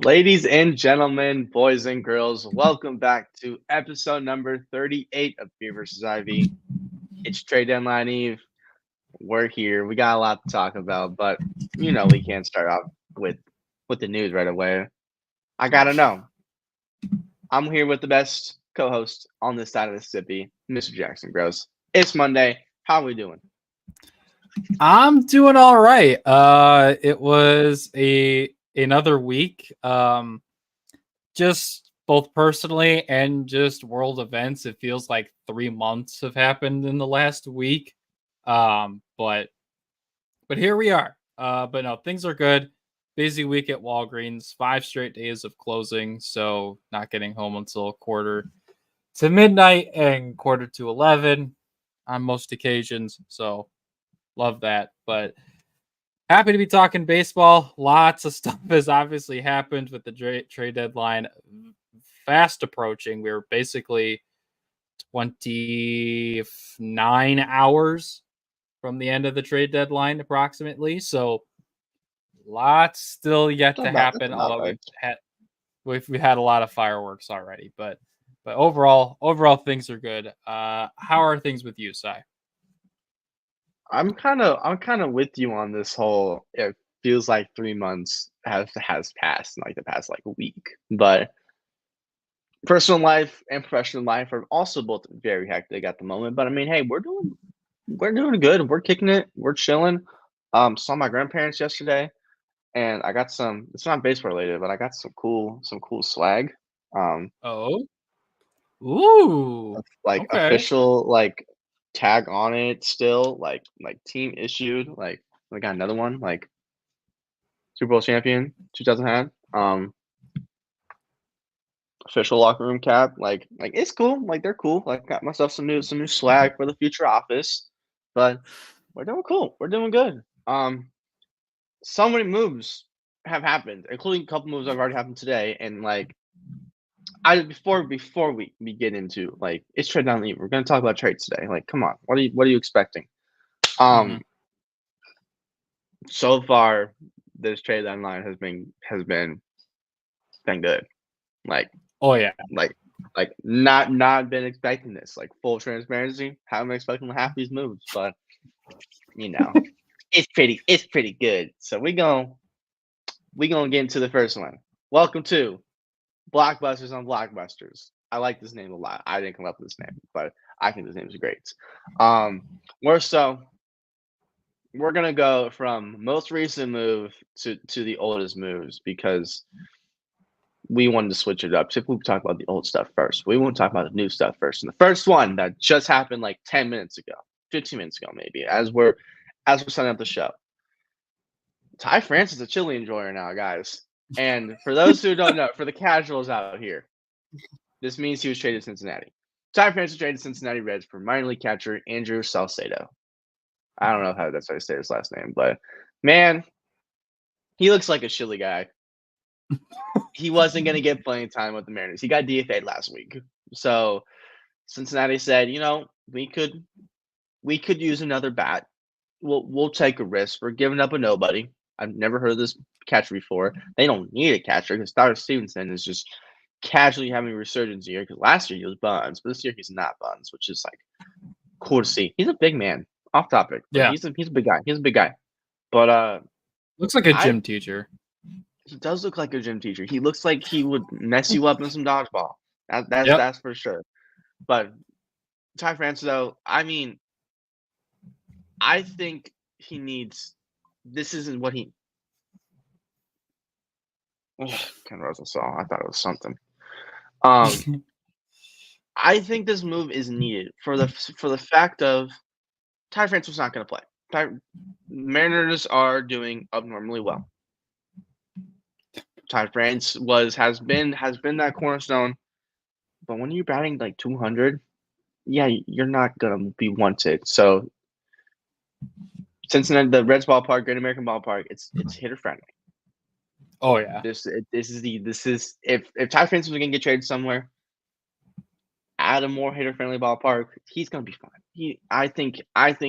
Ladies and gentlemen, boys and girls, welcome back to episode number 38 of Beer vs. Ivy. It's trade deadline eve. We're here. We got a lot to talk about, but we can't start off with the news right away. I gotta know. I'm here with the best co-host on this side of the Mississippi, Mr. Jackson Gross. It's Monday. How are we doing? I'm doing all right. It was another week. Just both personally and just world events. It feels like 3 months have happened in the last week. But here we are. But no, things are good. Busy week at Walgreens. 5 straight days of closing, so not getting home until quarter to midnight and quarter to 11 on most occasions. So love that. But happy to be talking baseball. Lots of stuff has obviously happened with the trade deadline fast approaching. We're basically 29 hours from the end of the trade deadline, approximately. So lots still yet to happen. Although we've had a lot of fireworks already, but overall things are good. How are things with you, Sai? I'm kind of with you on this whole. It feels like 3 months has passed in like the past like week, but personal life and professional life are also both very hectic at the moment. But I mean, hey, we're doing good. We're kicking it. We're chilling. Saw my grandparents yesterday, and I got some. It's not baseball related, but I got some cool swag. Oh, ooh, Like okay. official like tag on it still like team issued like we got another one like Super Bowl champion 2000 had official locker room cap like it's cool like they're cool like got myself some new swag for the future office, but we're doing cool, we're doing good. So many moves have happened, including a couple moves that have already happened today, and like I before we get into like it's trade down leave, we're gonna talk about trades today. Like, come on, what are you expecting? Mm-hmm. Um, so far, this trade deadline has been good. Like Oh yeah. like not been expecting this. Like full transparency, haven't been expecting half these moves, but you know it's pretty good. So we gonna get into the first one. Welcome to Blockbusters on Blockbusters. I like this name a lot. I didn't come up with this name, but I think this name is great. Um, we're so we're gonna go from most recent move to the oldest moves because we wanted to switch it up. Typically, we talk about the old stuff first. We want to talk about the new stuff first. And the first one that just happened like 10 minutes ago, 15 minutes ago, maybe, as we're setting up the show. Ty France is a chili enjoyer now, guys. And for those who don't know, for the casuals out here, this means he was traded to Cincinnati. Ty France was traded to Cincinnati Reds for minor league catcher Andrew Salcedo. I don't know how that's how you say his last name, but man, he looks like a chili guy. He wasn't going to get playing time with the Mariners. He got DFA'd last week. So Cincinnati said, we could use another bat. We'll take a risk. We're giving up a nobody. I've never heard of this catcher before. They don't need a catcher because Tyler Stevenson is just casually having a resurgence here because last year he was Buns, but this year he's not Buns, which is like cool to see. He's a big man. Off topic, but Yeah. he's a big guy. He's a big guy. But Looks like a I gym teacher. he does look like a gym teacher. He looks like he would mess you up in some dodgeball. That's Yep. that's for sure. But Ty France, though, I mean, I think he needs. This isn't what he. Ken Rosen saw. I thought it was something. Um, I think this move is needed for the fact of Ty France was not going to play. Mariners are doing abnormally well. Ty France has been that cornerstone, but when you're batting like 200, yeah, you're not gonna be wanted. So Cincinnati, the Reds ballpark, Great American Ballpark, it's hitter friendly. Oh yeah. This is if Ty France was gonna get traded somewhere, add a more hitter friendly ballpark, he's gonna be fine. I think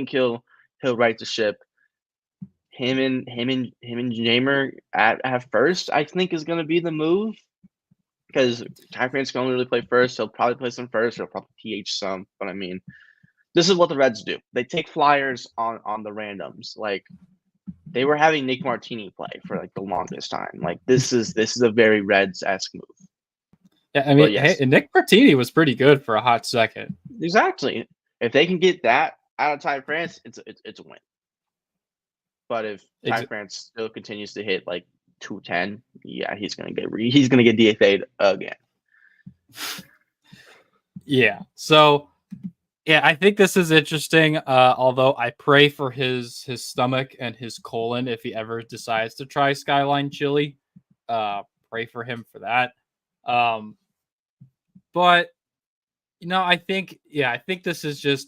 he'll right the ship. him and Jamer at first, I think is going to be the move because Ty France can only really play first. He'll probably play some first. He'll probably TH some. But I mean, this is what the Reds do. They take flyers on the randoms. Like they were having Nick Martini play for like the longest time. Like this is a very Reds-esque move. Yeah, I mean, yes. Hey, Nick Martini was pretty good for a hot second. Exactly. If they can get that out of Ty France, it's a win. But if Ty France still continues to hit like 210, yeah, he's gonna get DFA'd again. Yeah. So, yeah, I think this is interesting. Although I pray for his stomach and his colon if he ever decides to try Skyline Chili. Pray for him for that. But I think this is just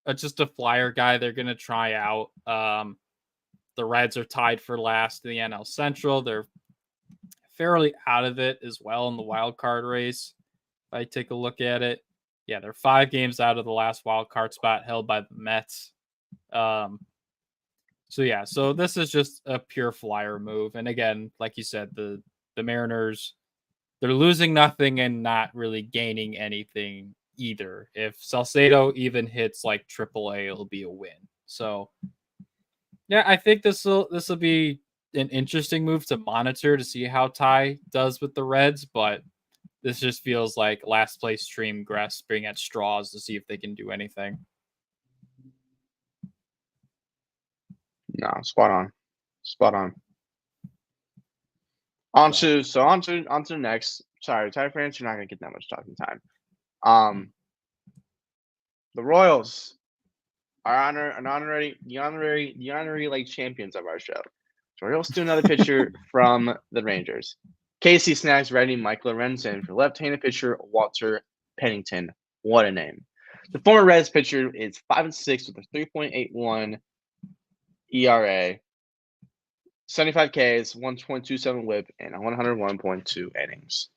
a flyer guy they're gonna try out. The Reds are tied for last in the NL Central. They're fairly out of it as well in the wild card race. If I take a look at it, yeah, they're 5 games out of the last wild card spot held by the Mets. So this is just a pure flyer move. And again, like you said, the Mariners, they're losing nothing and not really gaining anything either. If Salcedo even hits like AAA, it'll be a win. So yeah, I think this will be an interesting move to monitor to see how Ty does with the Reds, but this just feels like last place stream grasping at straws to see if they can do anything. No, spot on. On to next. Sorry, Ty France, you're not gonna get that much talking time. The Royals are the honorary like champions of our show. So we'll do another pitcher from the Rangers. Casey snags ready Mike Lorenzen for left-handed pitcher Walter Pennington. What a name. The former Reds pitcher is 5-6 with a 3.81 ERA, 75 Ks, 1.27 whip, and 101.2 innings.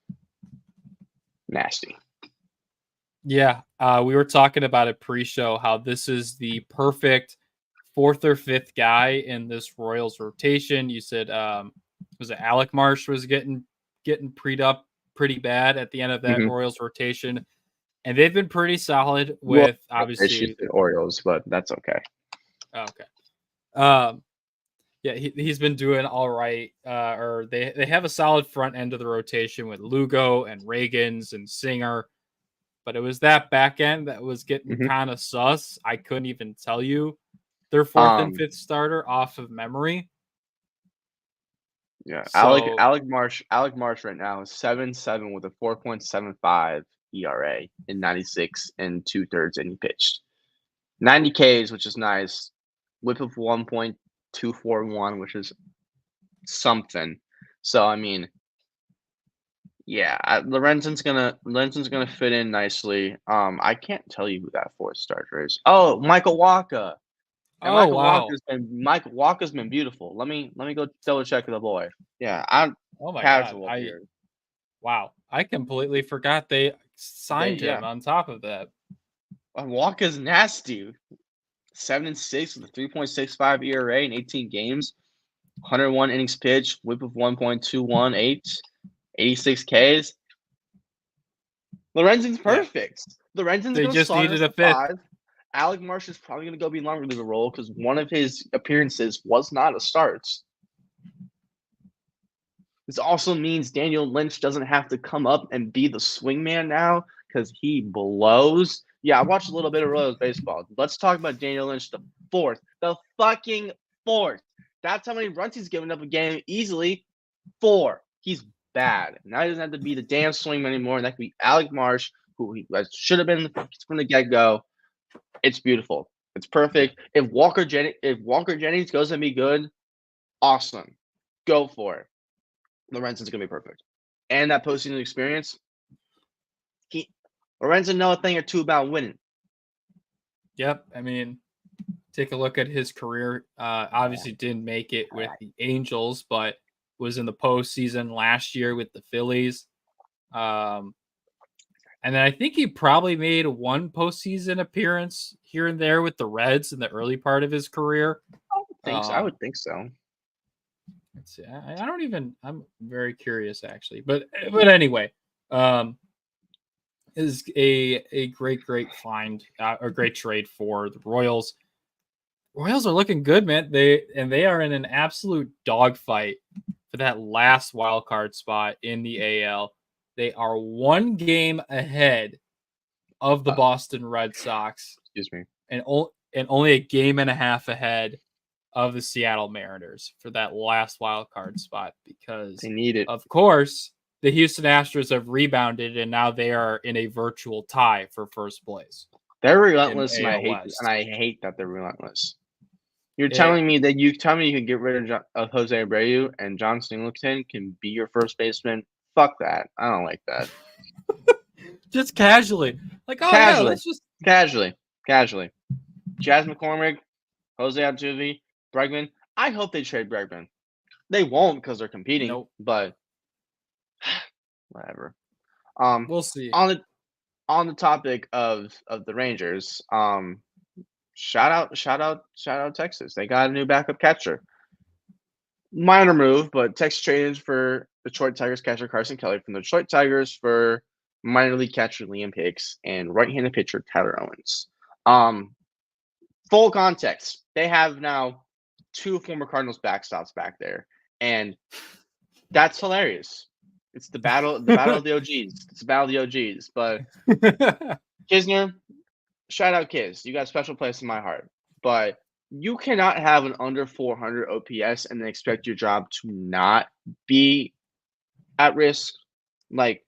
Nasty. Yeah, we were talking about it pre-show how this is the perfect 4th or 5th guy in this Royals rotation. You said was it Alec Marsh was getting preed up pretty bad at the end of that Royals rotation, and they've been pretty solid with obviously the Orioles, but that's okay. Okay. Yeah, he's been doing all right. Or they have a solid front end of the rotation with Lugo and Reagans and Singer. But it was that back end that was getting kind of sus. I couldn't even tell you their 4th and 5th starter off of memory. Yeah, so, Alec Marsh right now is 7-7 with a 4.75 ERA in 96 and 2/3 inning pitched. 90 Ks, which is nice. Whip of 1.241, which is something. So I mean, yeah, Lorenzen's gonna fit in nicely. I can't tell you who that 4th starter is. Oh, Michael Wacha. And Michael Walker's been beautiful. Let me go double check the boy. Yeah, I'm casual here. Wow, I completely forgot they signed him on top of that. Walker's nasty. 7-6 with a 3.65 ERA in 18 games, 101 innings pitched, whip of 1.218, 86 Ks. Lorenzen's perfect. Yeah. Lorenzen's going to start as a 5. Alec Marsh is probably going to go be long reliever role because one of his appearances was not a start. This also means Daniel Lynch doesn't have to come up and be the swingman now because he blows. Yeah, I watched a little bit of Royals baseball. Let's talk about Daniel Lynch, the 4th. The fucking 4th. That's how many runs he's given up a game easily. 4. He's bad. Now he doesn't have to be the damn swingman anymore. And that could be Alec Marsh, who he should have been from the get-go. It's beautiful. It's perfect. If Walker Jennings goes to be good, awesome. Go for it. Lorenzen's going to be perfect. And that postseason experience, Lorenzen know a thing or two about winning. Yep. I mean, take a look at his career. Obviously didn't make it with the Angels, but was in the postseason last year with the Phillies. And then I think he probably made one postseason appearance here and there with the Reds in the early part of his career. I would think so. Let's see. I don't even. I'm very curious actually, but anyway, is a great find, a great trade for the Royals. Royals are looking good, man. They are in an absolute dogfight for that last wild card spot in the AL. They are one game ahead of the Boston Red Sox. Excuse me. And only a game and a half ahead of the Seattle Mariners for that last wild card spot because They need it. Of course, the Houston Astros have rebounded and now they are in a virtual tie for first place. They're relentless, and I hate that they're relentless. You're telling me that you can get rid of Jose Abreu and John Singleton can be your first baseman? Fuck that. I don't like that. Just casually. Like, oh casually. yeah, let's just Casually. Jazz McCormick, Jose Altuve, Bregman. I hope they trade Bregman. They won't because they're competing, but whatever. We'll see. On the topic of the Rangers, shout out Texas. They got a new backup catcher. Minor move, but Texas traded for Detroit Tigers catcher Carson Kelly from the Detroit Tigers for minor league catcher Liam Hicks and right-handed pitcher Tyler Owens. Full context, they have now 2 former Cardinals backstops back there, and that's hilarious. It's the battle of the OGs. It's the battle of the OGs. But Kisner, shout out Kiz. You got a special place in my heart. But you cannot have an under 400 OPS and then expect your job to not be at risk. Like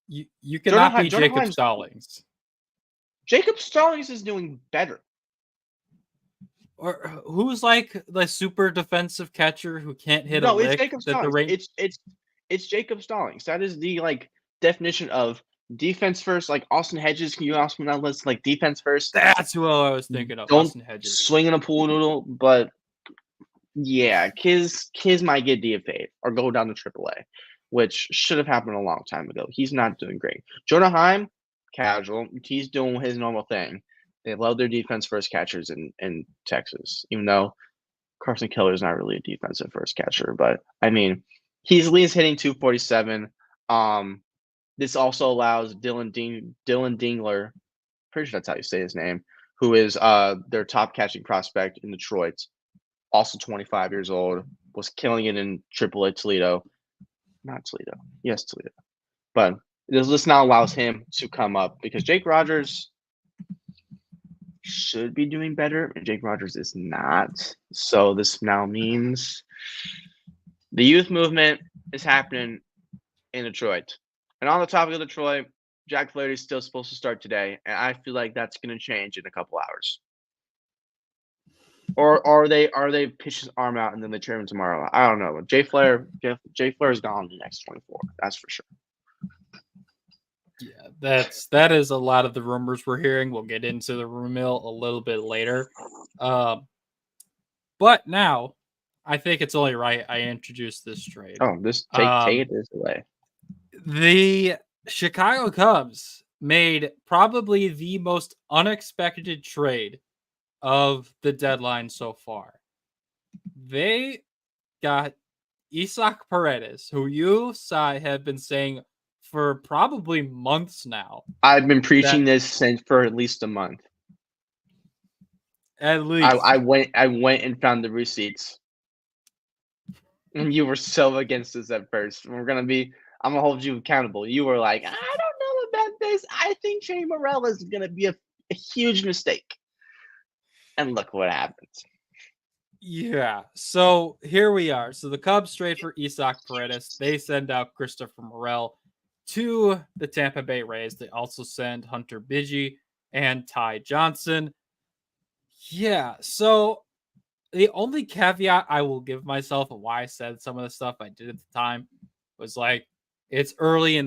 you cannot be Jacob Stallings. Jacob Stallings is doing better. Or who's like the super defensive catcher who can't hit a lick? It's Jacob Stallings. It's Jacob Stallings. That is the definition of defense first. Like Austin Hedges, can you ask me that list? Like defense first. That's who I was thinking of. Don't Austin Hedges swinging a pool noodle, but yeah, Kiz might get DFA'd or go down to AAA, which should have happened a long time ago. He's not doing great. Jonah Heim, casual. He's doing his normal thing. They love their defense first catchers in Texas, even though Carson Keller is not really a defensive first catcher. But I mean, he's at least hitting 247. This also allows Dylan Dingler, pretty sure that's how you say his name, who is their top catching prospect in Detroit, also 25 years old, was killing it in AAA Toledo. Not Toledo. Yes, Toledo. But this now allows him to come up because Jake Rogers should be doing better, and Jake Rogers is not. So this now means the youth movement is happening in Detroit. And on the topic of Detroit, Jack Flaherty is still supposed to start today, and I feel like that's going to change in a couple hours. Or are they pitch his arm out and then they trade him tomorrow? I don't know. Jay Flair is gone in the next 24. That's for sure. Yeah, that is a lot of the rumors we're hearing. We'll get into the rumor mill a little bit later. But now, I think it's only right I introduce this trade. Oh, take it this way. The Chicago Cubs made probably the most unexpected trade of the deadline so far. They got Isaac Paredes, who you have been saying for probably months now. I've been preaching this for at least a month. At least I went and found the receipts. And you were so against this at first. I'm gonna hold you accountable. You were like, I don't know about this. I think Shane Morel is gonna be a huge mistake. And look what happens. Yeah. So here we are. So the Cubs trade for Isaac Paredes. They send out Christopher Morel to the Tampa Bay Rays. They also send Hunter Bidgie and Ty Johnson. Yeah. So the only caveat I will give myself of why I said some of the stuff I did at the time was like, it's earlier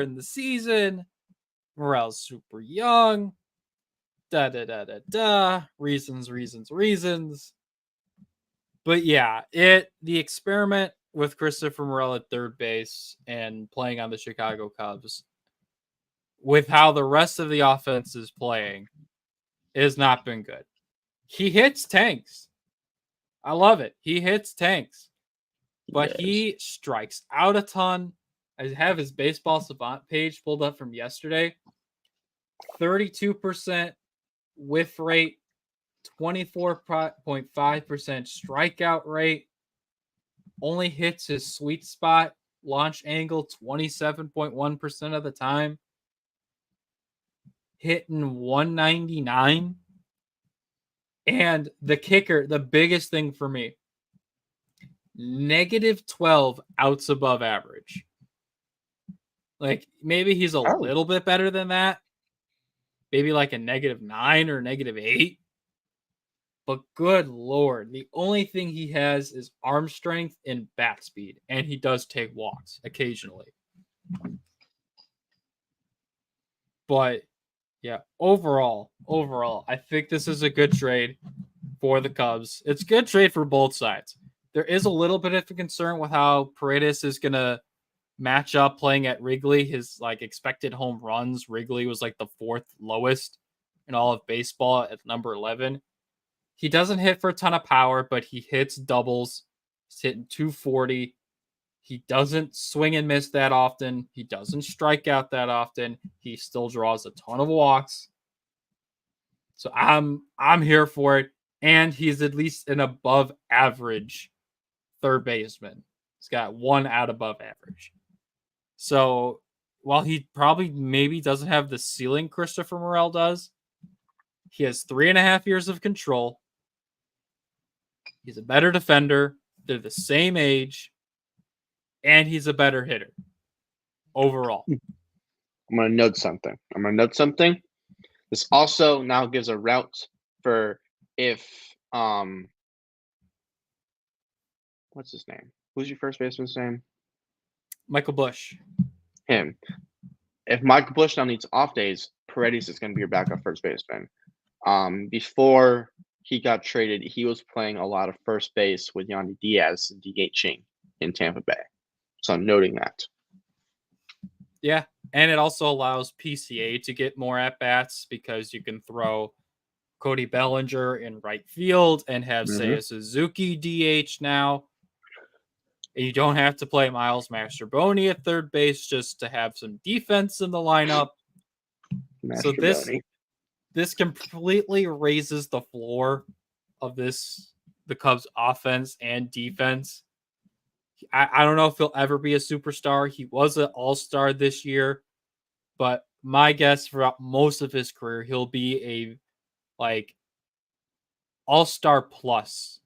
in the season. Morel's super young. Reasons. But yeah, the experiment with Christopher Morel at third base and playing on the Chicago Cubs with how the rest of the offense is playing has not been good. He hits tanks. I love it. He hits tanks, but Yes. he strikes out a ton. I have his baseball savant page pulled up from yesterday. 32% whiff rate, 24.5% strikeout rate. Only hits his sweet spot launch angle 27.1% of the time. Hitting 199. And the kicker, the biggest thing for me, -12 outs above average. Like maybe he's a little bit better than that. Maybe like a -9 or -8. But good Lord, the only thing he has is arm strength and bat speed. And he does take walks occasionally. But yeah, overall, I think this is a good trade for the Cubs. It's a good trade for both sides. There is a little bit of a concern with how Paredes is going to match up playing at Wrigley. His like expected home runs, Wrigley was like the 4th lowest in all of baseball at number 11. He doesn't hit for a ton of power, but he hits doubles. He's hitting 240. He doesn't swing and miss that often. He doesn't strike out that often. He still draws a ton of walks. So I'm here for it. And he's at least an above average third baseman. He's got 1 out above average. So while he probably maybe doesn't have the ceiling Christopher Morel does, he has 3.5 years of control. He's a better defender. They're the same age. And he's a better hitter overall. I'm going to note something. This also now gives a route for if what's his name? Who's your first baseman's name? Michael Busch. Him. If Michael Busch now needs off days, Paredes is going to be your backup first baseman. Before he got traded, he was playing a lot of first base with Yandy Diaz and DHing in Tampa Bay. So I'm noting that. Yeah, and it also allows PCA to get more at-bats because you can throw Cody Bellinger in right field and have, say, a Suzuki DH now. And you don't have to play Miles Mastroboni at third base just to have some defense in the lineup. So this completely raises the floor of the Cubs offense and defense. I don't know if he'll ever be a superstar. He was an all-star this year, but my guess throughout most of his career, he'll be a all-star plus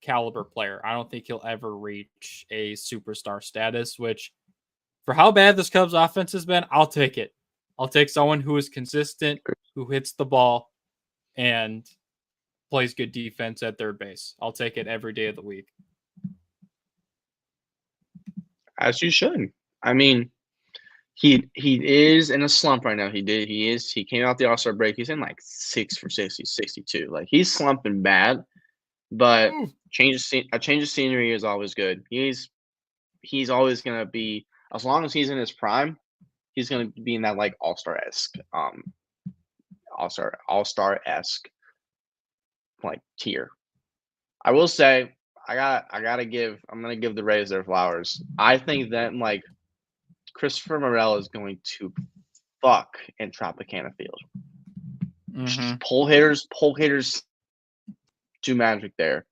caliber player. I don't think he'll ever reach a superstar status, which for how bad this Cubs offense has been, I'll take it. I'll take someone who is consistent, who hits the ball, and plays good defense at third base. I'll take it every day of the week. As you should. I mean, he is in a slump right now. He came out the All-Star break. He's in like 6 for 60, 62. Like he's slumping bad, but a change of scenery is always good. He's always gonna be, as long as he's in his prime, he's gonna be in that like all-star-esque like tier. I will say I'm gonna give the Rays their flowers. I think that like Christopher Morel is going to fuck in Tropicana Field. Pull hitters do magic there.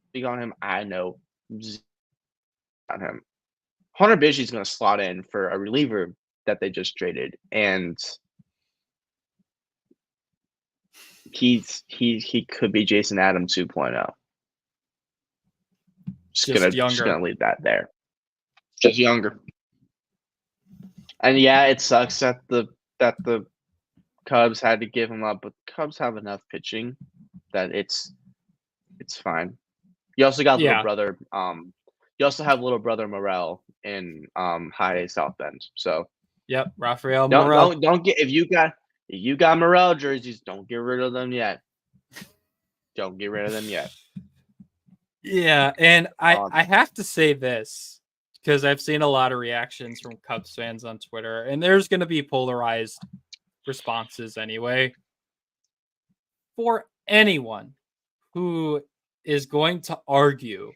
Speak on him, I know on him. Hunter Bishop's going to slot in for a reliever that they just traded, and he could be Jason Adams 2.0. Just gonna leave that there. Just younger. And yeah, it sucks that the Cubs had to give him up, but the Cubs have enough pitching that it's fine. You also got little brother. You also have little brother Morel in High A South Bend. So yep, Rafael Morel. Don't get if you got Morel jerseys, don't get rid of them yet. Don't get rid of them yet. Yeah, and I have to say this because I've seen a lot of reactions from Cubs fans on Twitter, and there's going to be polarized responses anyway. For anyone who is going to argue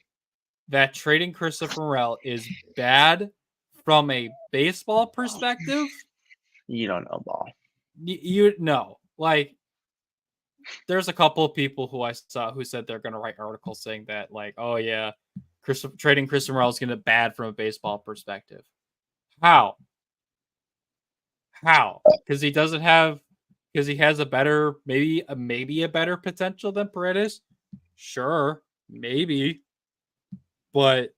that trading Christopher Morel is bad from a baseball perspective, You don't know ball. you know, like there's a couple of people who I saw who said they're going to write articles saying that, like, oh yeah, trading Christopher Morel is going to be bad from a baseball perspective. How? Because he doesn't have, because he has a better, maybe a better potential than Paredes. Sure, maybe, but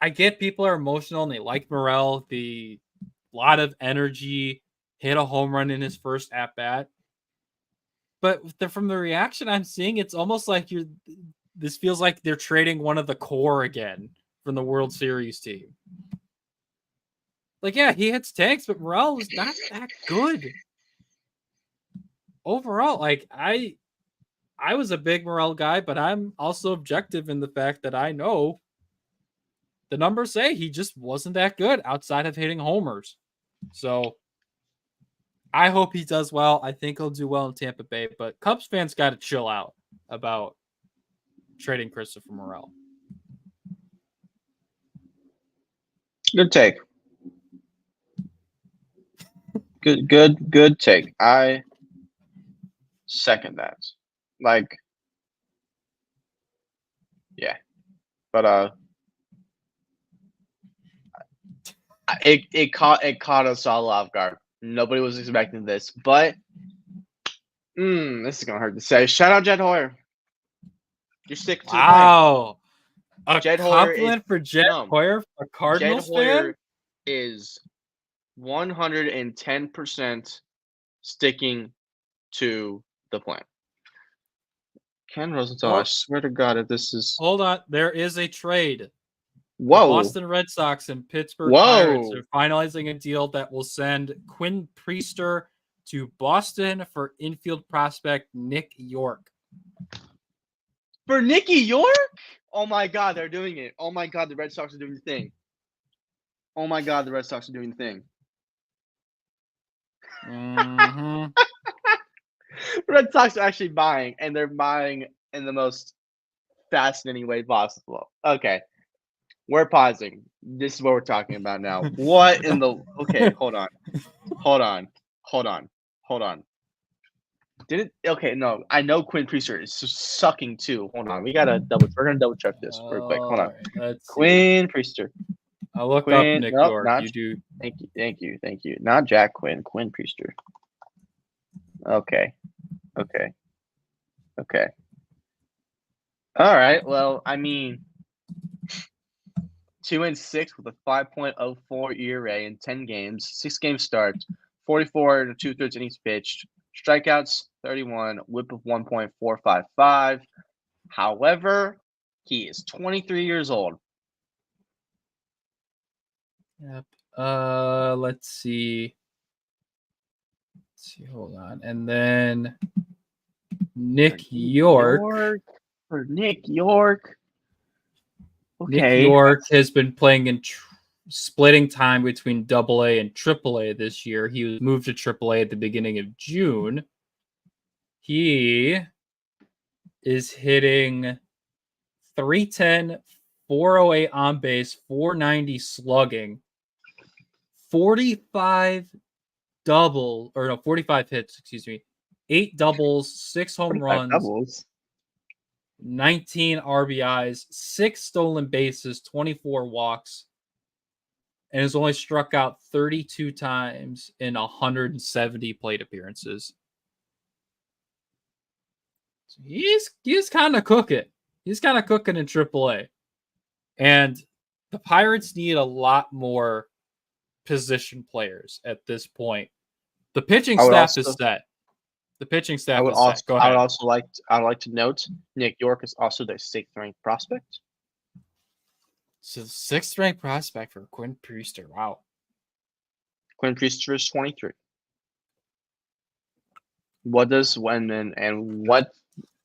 I get people are emotional and they like Morel. The lot of energy, hit a home run in his first at bat. But from the reaction I'm seeing, it's almost like this feels like they're trading one of the core again from the World Series team. Like, yeah, he hits tanks, but Morel is not that good overall. Like, I was a big Morel guy, but I'm also objective in the fact that I know the numbers say he just wasn't that good outside of hitting homers. So I hope he does well. I think he'll do well in Tampa Bay, but Cubs fans got to chill out about trading Christopher Morel. Good take. Good take. I second that. Like, yeah, but it caught us all off guard. Nobody was expecting this, but this is gonna hurt to say. Shout out Jed Hoyer. You're sick to wow. A Jed compliment for Jed Hoyer, a Cardinals Jed Hoyer fan? is 110% sticking to the plan. Ken Rosenthal, I swear to God, if this is... Hold on. There is a trade. Whoa. The Boston Red Sox and Pittsburgh Pirates are finalizing a deal that will send Quinn Priester to Boston for infield prospect Nick York. For Nicky York? Oh my God, they're doing it. Oh my God, the Red Sox are doing the thing. Oh my God, the Red Sox are doing the thing. Mm-hmm. Red Sox are actually buying, and they're buying in the most fascinating way possible. Okay. We're pausing. This is what we're talking about now. What in the... Okay, hold on. Did it... Okay, no. I know Quinn Priester is sucking too. Hold on. We're gonna double check this real quick. Hold on. Right, Quinn Priester. I'll look up Nick York. Not, you do. Thank you. Not Jack Quinn. Quinn Priester. Okay. All right. Well, I mean, 2-6 with a 5.04 ERA in 10 games, 6 game starts, 44 and 2/3 innings pitched, strikeouts 31, WHIP of 1.455. However, he is 23 years old. Yep. Let's see. Hold on. And then Nick York. For Nick York. Okay. Nick York has been playing in splitting time between AA and AAA this year. He was moved to AAA at the beginning of June. He is hitting 310, 408 on base, 490 slugging, 45 hits, 8 doubles, 6 home runs, doubles. 19 RBIs, 6 stolen bases, 24 walks, and has only struck out 32 times in 170 plate appearances. So he's kind of cooking. He's kind of cooking in AAA. And the Pirates need a lot more position players at this point. The pitching staff is set. The pitching staff is set. Go ahead. I would like to note Nick York is also their 6th ranked prospect. So 6th ranked prospect for Quinn Priester. Wow. Quinn Priester is 23. What does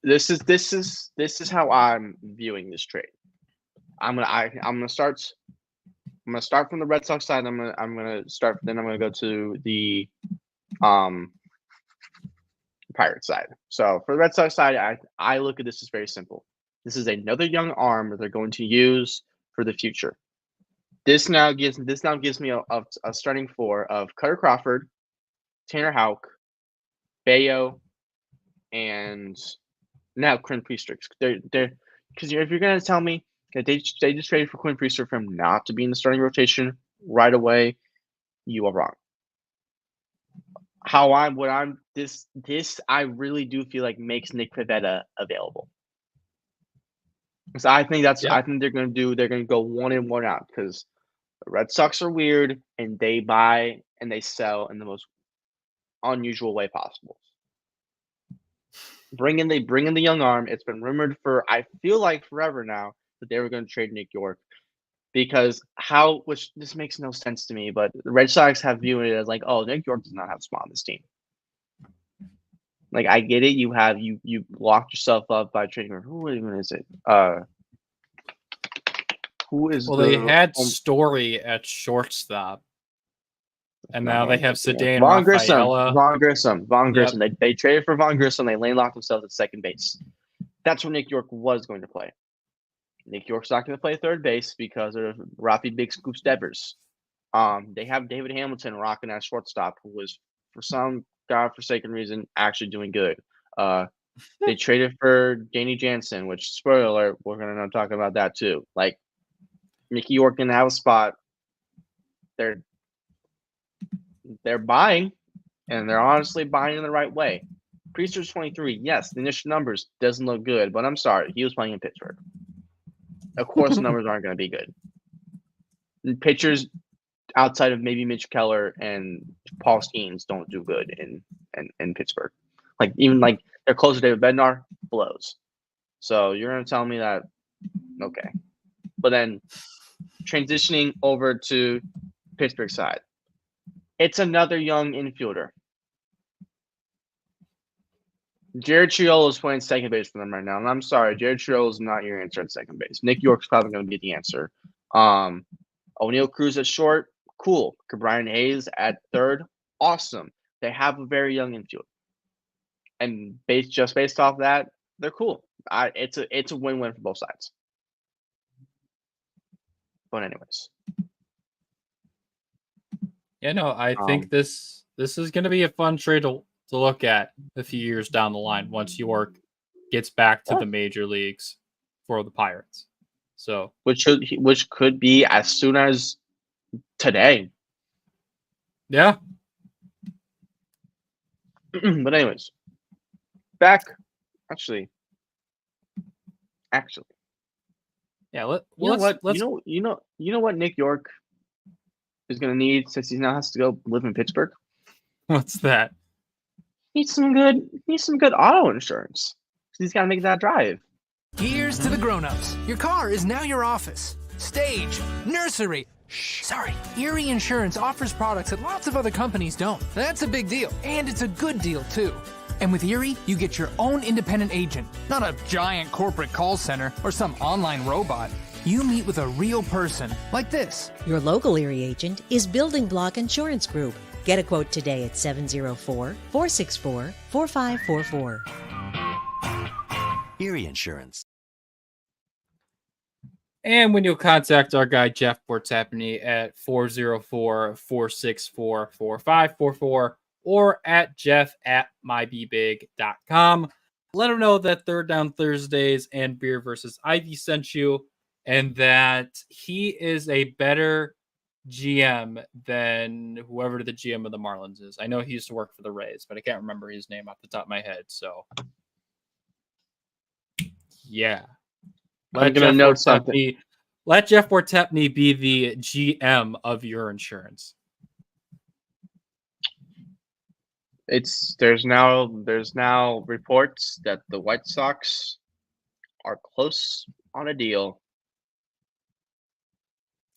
this is how I'm viewing this trade. I'm gonna start from the Red Sox side. I'm gonna go to the Pirates side. So for the Red Sox side, I look at this as very simple. This is another young arm that they're going to use for the future. This now gives me a starting four of Cutter Crawford, Tanner Houck, Bayo, and now Quinn Priester. They're because if you're gonna tell me that they just traded for Quinn Priester for him not to be in the starting rotation right away, you are wrong. This I really do feel like makes Nick Pivetta available. So I think they're gonna go 1 in 1 out because the Red Sox are weird and they buy and they sell in the most unusual way possible. Bring in the young arm. It's been rumored for I feel like forever now that they were going to trade Nick York because which this makes no sense to me, but the Red Sox have viewed it as like, oh, Nick York does not have a spot on this team. Like I get it, you locked yourself up by trading. Who even is it? Who is? Well, they had Story at shortstop, and now they have Cedane Vaughn Grissom. Yep. They traded for Vaughn Grissom. They lane locked themselves at second base. That's where Nick York was going to play. Nick York's not going to play third base because of Rafi Big Scoop Devers. They have David Hamilton rocking at shortstop, who was for some godforsaken reason actually doing good. They traded for Danny Jansen, which spoiler alert, we're going to end up talking about that too. Like Nicky York didn't have a spot. They're buying, and they're honestly buying in the right way. Priester's 23. Yes, the initial numbers doesn't look good, but I'm sorry, he was playing in Pittsburgh. Of course, the numbers aren't going to be good. And pitchers outside of maybe Mitch Keller and Paul Skeens don't do good in Pittsburgh. Even their closer David Bednar blows. So you're going to tell me that okay, but then transitioning over to Pittsburgh side, it's another young infielder. Jared Triolo is playing second base for them right now, and I'm sorry, Jared Triolo is not your answer at second base. Nick York's probably going to be the answer. O'Neal Cruz at short, cool. Brian Hayes at third, awesome. They have a very young infield, and based off that, they're cool. It's a win-win for both sides. But anyways, yeah, no, I think this is going to be a fun trade to look at a few years down the line once York gets back to the major leagues for the Pirates. So which could be as soon as today. Yeah. But anyways, back actually. Yeah, you know what Nick York is going to need since he now has to go live in Pittsburgh? What's that? Needs some good auto insurance. He's got to make that drive. Here's to the grown-ups. Your car is now your office. Stage, nursery. Sorry, Erie Insurance offers products that lots of other companies don't. That's a big deal, and it's a good deal too. And with Erie, you get your own independent agent, not a giant corporate call center or some online robot. You meet with a real person, like this. Your local Erie agent is Building Block Insurance Group. Get a quote today at 704-464-4544. Erie Insurance. And when you'll contact our guy, Jeff Bortapany, at 404-464-4544 or at jeff@mybebig.com. Let him know that Third Down Thursdays and Beer versus Ivy sent you and that he is a better GM than whoever the GM of the Marlins is. I know he used to work for the Rays, but I can't remember his name off the top of my head. So, yeah. I'm going to note something. Let Jeff Bortapany be the GM of your insurance. There's now reports that the White Sox are close on a deal.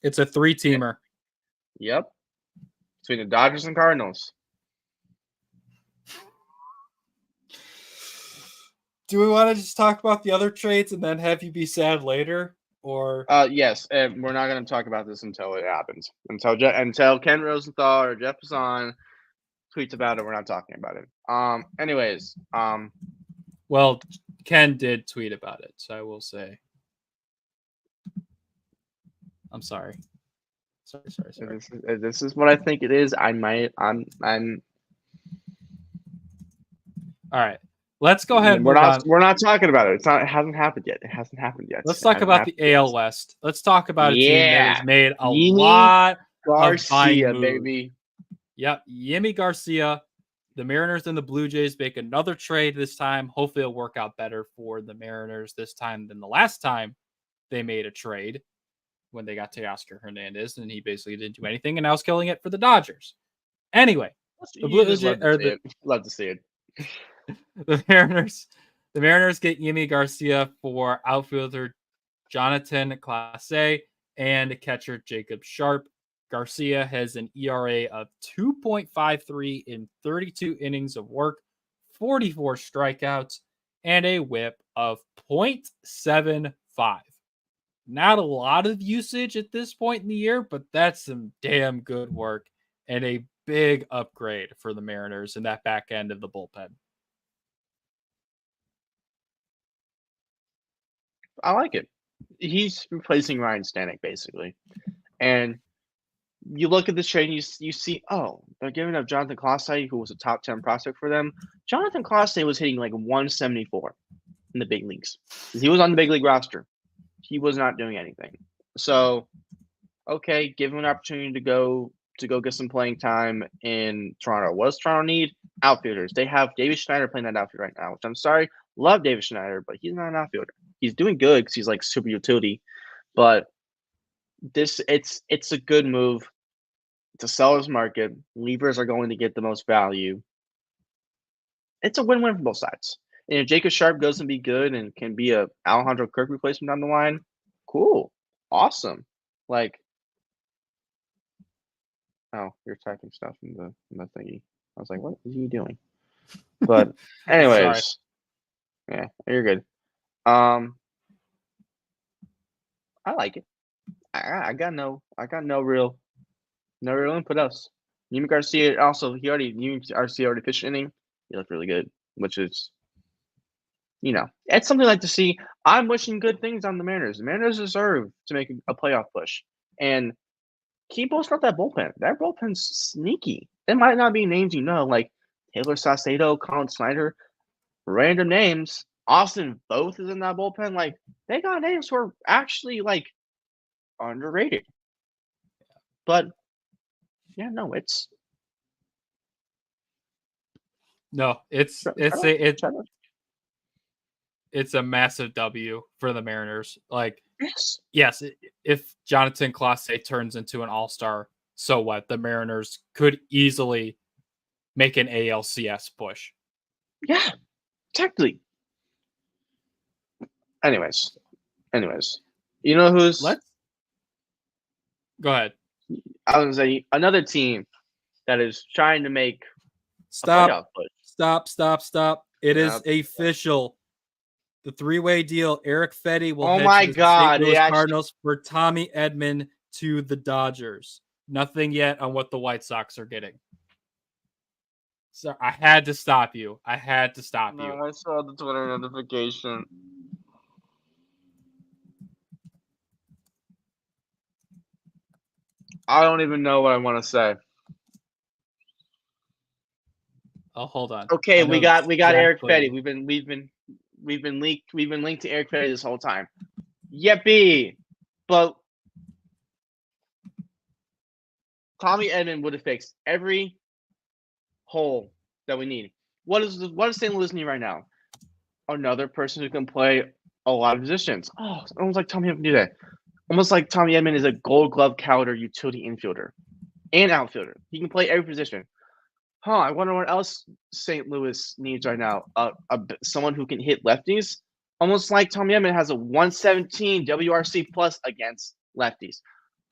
It's a 3-teamer. Yep. Between the Dodgers and Cardinals. Do we want to just talk about the other trades and then have you be sad later? Or yes, and we're not going to talk about this until it happens. Until Ken Rosenthal or Jeff Passan tweets about it. We're not talking about it. Anyways, Well, Ken did tweet about it, so I will say. I'm sorry. Sorry. This is what I think it is. I'm. All right. Let's go ahead and move on. We're not talking about it. It's not. It hasn't happened yet. It hasn't happened yet. Let's talk about the AL West. Let's talk about a team that has made a Yimi lot Garcia, of buying moves. baby. Yep, Yimi Garcia. The Mariners and the Blue Jays make another trade this time. Hopefully it'll work out better for the Mariners this time than the last time they made a trade when they got Teoscar Hernandez, and he basically didn't do anything, and now he's killing it for the Dodgers. Anyway, the Blue Jays love to see it. The Mariners get Yimi Garcia for outfielder Jonathan Clase and catcher Jacob Sharp. Garcia has an ERA of 2.53 in 32 innings of work, 44 strikeouts, and a whip of 0.75. Not a lot of usage at this point in the year, but that's some damn good work and a big upgrade for the Mariners in that back end of the bullpen. I like it. He's replacing Ryan Stanek, basically. And you look at this trade and you see, oh, they're giving up Jonathan Clase, who was a top 10 prospect for them. Jonathan Clase was hitting like 174 in the big leagues. He was on the big league roster. He was not doing anything. So, okay, give him an opportunity to go get some playing time in Toronto. What does Toronto need? Outfielders. They have David Schneider playing that outfield right now, which I'm sorry, love David Schneider, but he's not an outfielder. He's doing good because he's like super utility, but it's a good move. It's a seller's market. Levers are going to get the most value. It's a win-win for both sides. And if Jacob Sharp goes and be good and can be a Alejandro Kirk replacement down the line, cool, awesome. Like, oh, you're typing stuff in the thingy. I was like, what is he doing? But anyways, yeah, you're good. I like it. I got no real input else. Yimi Garcia also Yimi Garcia already pitched inning. He looked really good, which is, it's something I like to see. I'm wishing good things on the Mariners. The Mariners deserve to make a playoff push, and keep boasting up that bullpen. That bullpen's sneaky. It might not be names like Taylor Saucedo, Colin Snyder, random names. Austin Voth is in that bullpen. Like, they got names who are actually like underrated. But yeah, no, it's a massive W for the Mariners. Like, yes, if Jonathan Clase turns into an all-star, so what? The Mariners could easily make an ALCS push. Yeah, technically. Anyways, you know who's? Go ahead. I was gonna say another team that is trying to make Stop. a playoff push. Stop. It is official. The three-way deal. Eric Fetty will head to the St. Louis Cardinals for Tommy Edman to the Dodgers. Nothing yet on what the White Sox are getting. So I had to stop you. I saw the Twitter notification. I don't even know what I want to say. Oh, hold on. Okay, we got Eric Fetty. We've been linked to Eric Fetty this whole time. Yippee! But Tommy Edman would have fixed every hole that we need. What does St. Louis need right now? Another person who can play a lot of positions. Oh, it's almost like Tommy Edman can do that. Almost like Tommy Edman is a Gold Glove caliber utility infielder and outfielder. He can play every position. I wonder what else St. Louis needs right now. Someone who can hit lefties. Almost like Tommy Edman has a 117 WRC plus against lefties.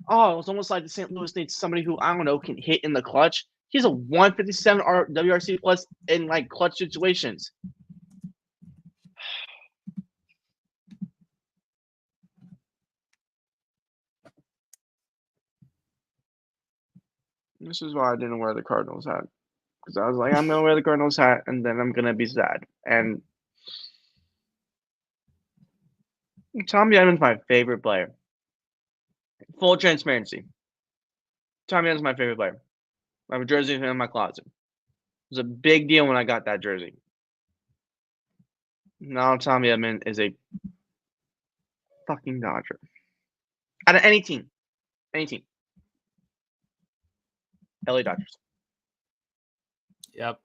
Oh, it's almost like the St. Louis needs somebody who, I don't know, can hit in the clutch. He's a 157 WRC plus in like clutch situations. This is why I didn't wear the Cardinals hat. because I was like, I'm gonna wear the Cardinals hat, and then I'm gonna be sad. And Tommy Edmonds, my favorite player. Full transparency. Tommy Edmonds, my favorite player. I have a jersey of him in my closet. It was a big deal when I got that jersey. Now Tommy Edmonds is a fucking Dodger. Out of any team. Any team. LA Dodgers. Yep.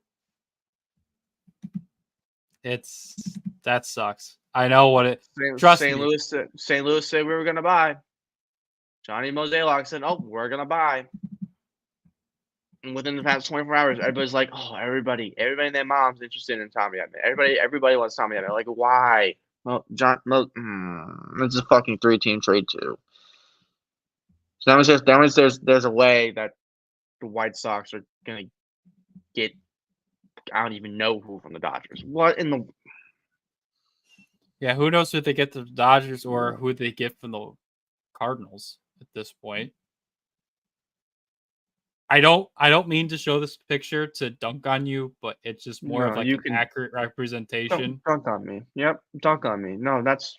That sucks. I know what it. Trust St. me. Louis said we were gonna buy. Johnny Mozeliak said, "Oh, we're gonna buy." And within the past 24 hours, everybody's like, "Oh, everybody and their mom's interested in Tommy Edmonds. Everybody wants Tommy Edmonds. Like, why? Well, it's a fucking 3-team trade too. So that means there's a way that the White Sox are gonna get. I don't even know who from the Dodgers. What in the? Yeah, who knows who they get the Dodgers or who they get from the Cardinals at this point. I don't mean to show this picture to dunk on you, but it's just more of like an accurate representation. Dunk on me. Yep, dunk on me. No, that's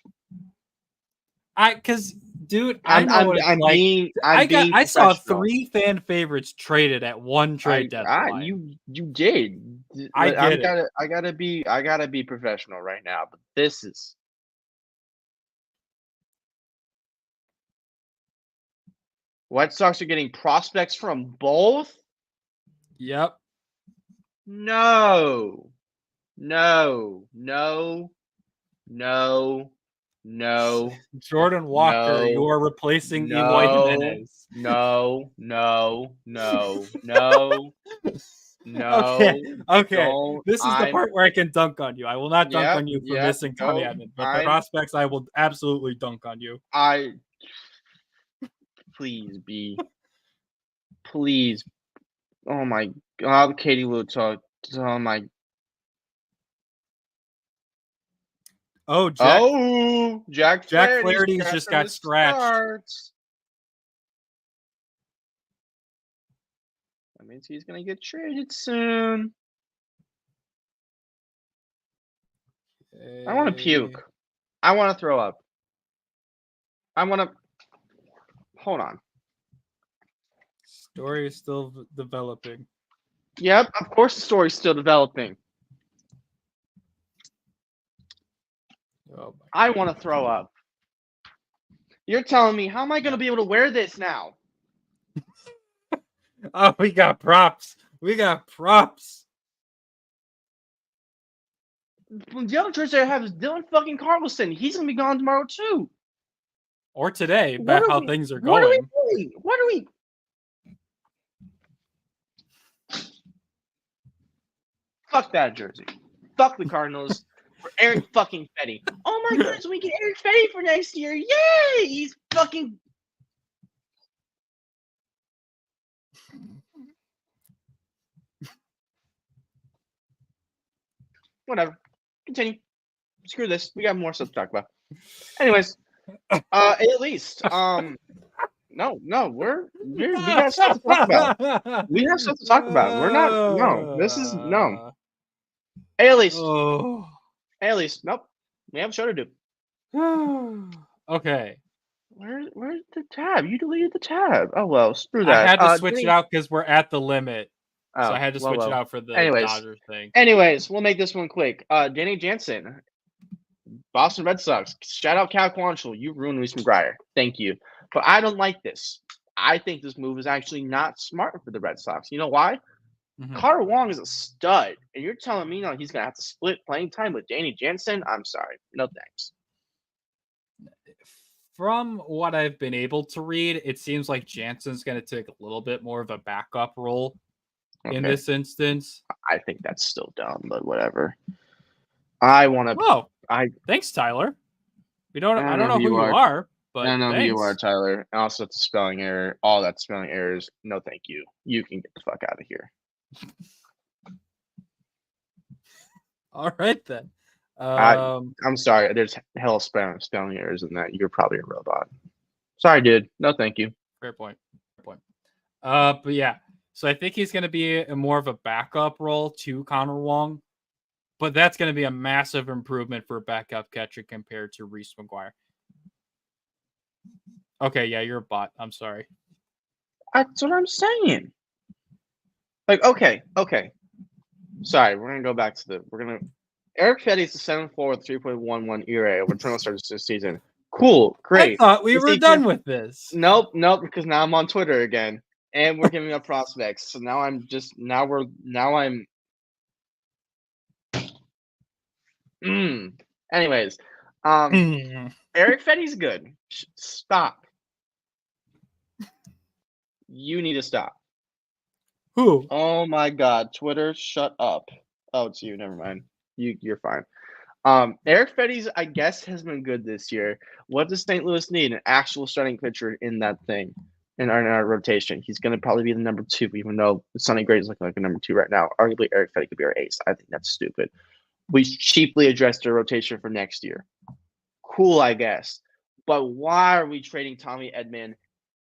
because dude, I know what it's like. I saw 3 fan favorites traded at one trade deadline. You did. I gotta be professional right now, but this is. White Sox are getting prospects from both? Yep. No. Jordan Walker, you are replacing Eloy Jimenez. No. Okay. This is the part where I can dunk on you. I will not dunk on you for missing Tommy Edmonds, but the prospects I will absolutely dunk on you. Please. Oh my God, Katie Lou talk. Oh my. Oh, Jack Flaherty just got scratched. That means he's gonna get traded soon. I want to puke. I want to throw up. Hold on. Story is still developing. Yep, of course the story's still developing. Oh I want to throw up. You're telling me, how am I going to be able to wear this now? Oh, we got props. The other jersey I have is Dylan fucking Carlson. He's going to be gone tomorrow too. Or today, about how things are going. What are we? Fuck that jersey. Fuck the Cardinals for Eric fucking Fetty. Oh my goodness, we get Eric Fetty for next year. Yay! He's fucking. Whatever. Continue. Screw this. We got more stuff to talk about. Anyways, at least, no, we got stuff to talk about. We have stuff to talk about. We're not. No, this is no. At least, nope. We have a show to do. Okay. Where's the tab? You deleted the tab. Oh well, screw that. I had to switch it out because we're at the limit. Oh, so I had to switch it out for the Dodgers thing. Anyways, we'll make this one quick. Danny Jansen, Boston Red Sox. Shout out Cal Quantrill. You ruined Luis McGuire. Thank you. But I don't like this. I think this move is actually not smart for the Red Sox. You know why? Mm-hmm. Carter Wong is a stud. And you're telling me he's going to have to split playing time with Danny Jansen? I'm sorry. No thanks. From what I've been able to read, it seems like Jansen's going to take a little bit more of a backup role in this instance. I think that's still dumb, but whatever. I want to. Oh, thanks, Tyler. I don't know who you are, but I know who you are, Tyler. And also, it's a spelling error. All that spelling errors. No, thank you. You can get the fuck out of here. All right then. I'm sorry. There's hell spelling errors in that. You're probably a robot. Sorry, dude. No, thank you. Fair point. But yeah, So I think he's going to be a more of a backup role to Connor Wong. But that's going to be a massive improvement for a backup catcher compared to Reese McGuire. Okay, yeah, you're a bot. I'm sorry. That's what I'm saying. Like, okay. Sorry, we're gonna go back to Eric Fetty's a 7.4 with 3.11 ERA over 12 starts this season. Cool, great. I thought we Is were he done just- with this. Nope, because now I'm on Twitter again, and we're giving up prospects. So now I'm. Anyways, Eric Fetty's good. Stop. You need to stop. Who? Oh my God, Twitter, shut up. Oh, it's you. Never mind. You're fine. Eric Fetty's, I guess, has been good this year. What does St. Louis need? An actual starting pitcher in that thing, in our rotation. He's going to probably be the number 2, even though Sonny Gray is looking like a number 2 right now. Arguably, Eric Fetty could be our ace. I think that's stupid. We cheaply addressed our rotation for next year. Cool, I guess. But why are we trading Tommy Edman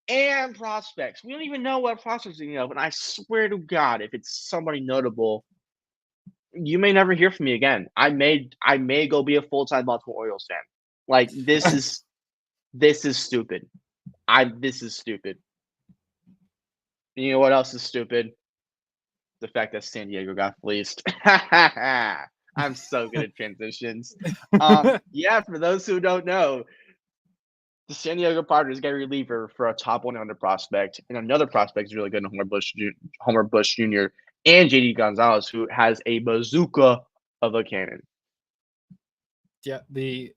and prospects? We don't even know what prospects we know. And I swear to God, if it's somebody notable, you may never hear from me again. I may go be a full-time Baltimore Orioles fan. Like, this is stupid. This is stupid. You know what else is stupid? The fact that San Diego got fleeced. I'm so good at transitions. Yeah, for those who don't know, the San Diego Padres get a reliever for a top 100 prospect, and another prospect is really good in Homer Bush Jr. and JD Gonzalez, who has a bazooka of a cannon. Yeah, the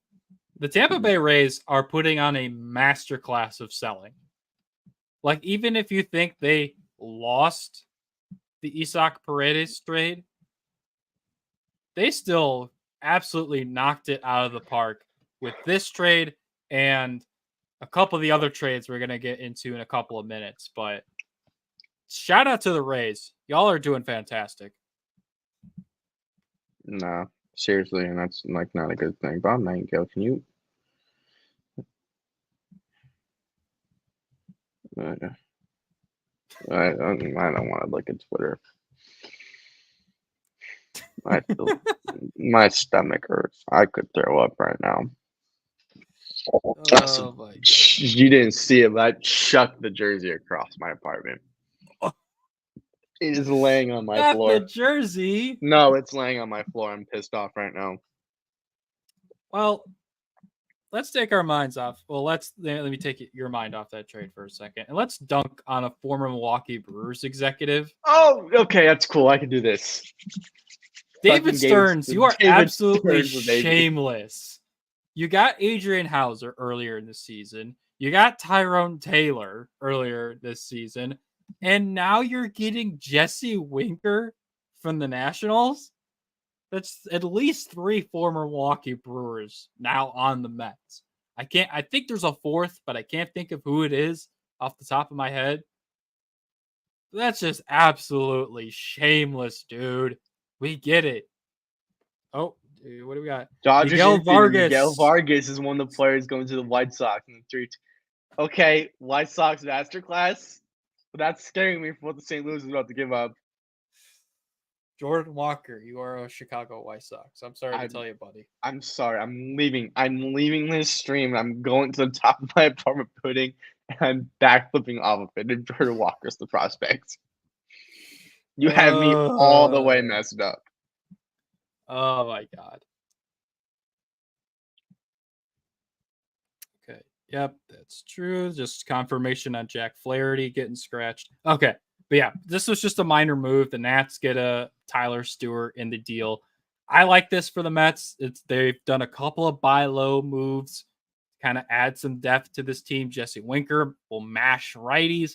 Tampa Bay Rays are putting on a masterclass of selling. Like, even if you think they lost the Isaac Paredes trade, they still absolutely knocked it out of the park with this trade and a couple of the other trades we're going to get into in a couple of minutes. But shout out to the Rays. Y'all are doing fantastic. No, seriously, and that's like not a good thing. Bob Nightingale, can you? I don't want to look at Twitter. My stomach hurts. I could throw up right now. Oh, my God. You didn't see it, but I chucked the jersey across my apartment. It is laying on my Not floor. the jersey. No, it's laying on my floor. I'm pissed off right now. Well, let's take our minds off. Well, let me take your mind off that trade for a second, and let's dunk on a former Milwaukee Brewers executive. Oh, okay, that's cool. I can do this. David Stearns, you are absolutely Stearns, baby. shameless. You got Adrian Hauser earlier in the season. You got Tyrone Taylor earlier this season. And now you're getting Jesse Winker from the Nationals? That's at least 3 former Milwaukee Brewers now on the Mets. I think there's a 4th, but I can't think of who it is off the top of my head. That's just absolutely shameless, dude. We get it. Oh, dude, what do we got? Dodgers Miguel Vargas. Miguel Vargas is one of the players going to the White Sox in the 3. Okay, White Sox masterclass. But that's scaring me for what the St. Louis is about to give up. Jordan Walker, you are a Chicago White Sox. I'm sorry to tell you, buddy. I'm sorry. I'm leaving this stream. I'm going to the top of my apartment building and I'm backflipping off of it. And Jordan Walker's the prospect. You have me all the way messed up. Oh my God. Okay. Yep, that's true. Just confirmation on Jack Flaherty getting scratched. Okay. But yeah, this was just a minor move. The Nats get a Tyler Stewart in the deal. I like this for the Mets. They've done a couple of buy low moves, kind of add some depth to this team. Jesse Winker will mash righties,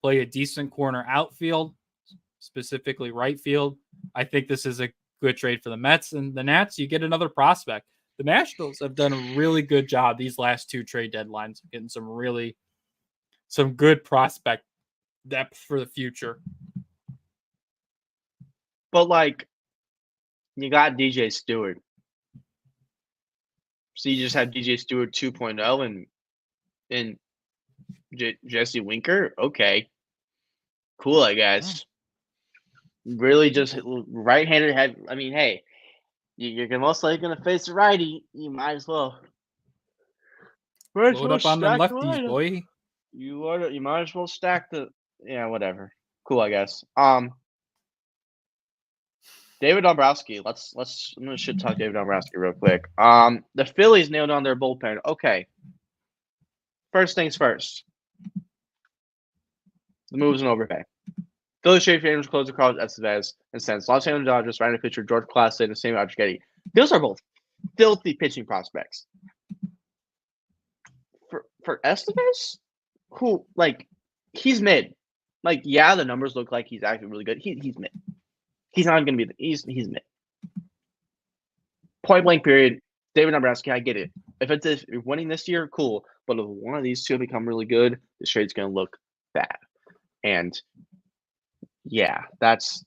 play a decent corner outfield, specifically right field. I think this is a good trade for the Mets and the Nats. You get another prospect. The Nationals have done a really good job these last 2 trade deadlines, getting some good prospect depth for the future. But like, you got DJ Stewart. So you just have DJ Stewart 2.0 and Jesse Winker? Okay. Cool, I guess. Really, just right-handed head. I mean, hey, you're most likely gonna face a righty. You might as well. Load up on them stack the lefties, lineup. boy. You might as well stack the. Yeah, whatever. Cool, I guess. David Dombrowski. I'm gonna shit talk David Dombrowski real quick. The Phillies nailed on their bullpen. Okay. First things first. The moves and overpay. Phillies trade James closer Carlos Estevez and sends Los Angeles Dodgers right pitcher George Clase and the same Getty. Those are both filthy pitching prospects. For Estevez, who he's mid. Yeah, the numbers look like he's actually really good. He's mid. He's not gonna be he's mid. Point blank period. David Dombrowski, I get it. If you're winning this year, cool. But if one of these two become really good, the trade's gonna look bad. And yeah, that's.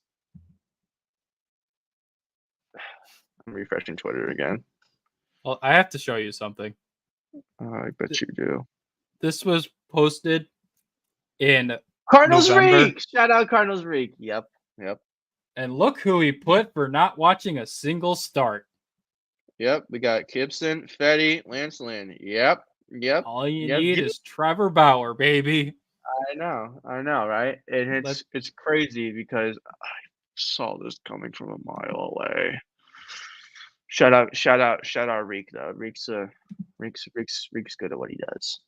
I'm refreshing Twitter again. Well, I have to show you something. I bet you do. This was posted in Cardinals November. Reek! Shout out Cardinals Reek. Yep. And look who he put for not watching a single start. Yep. We got Gibson, Fetty, Lance Lynn. Yep. All you need is Trevor Bauer, baby. I know, right? And it's crazy because I saw this coming from a mile away. Shout out Reek though. Reek's good at what he does.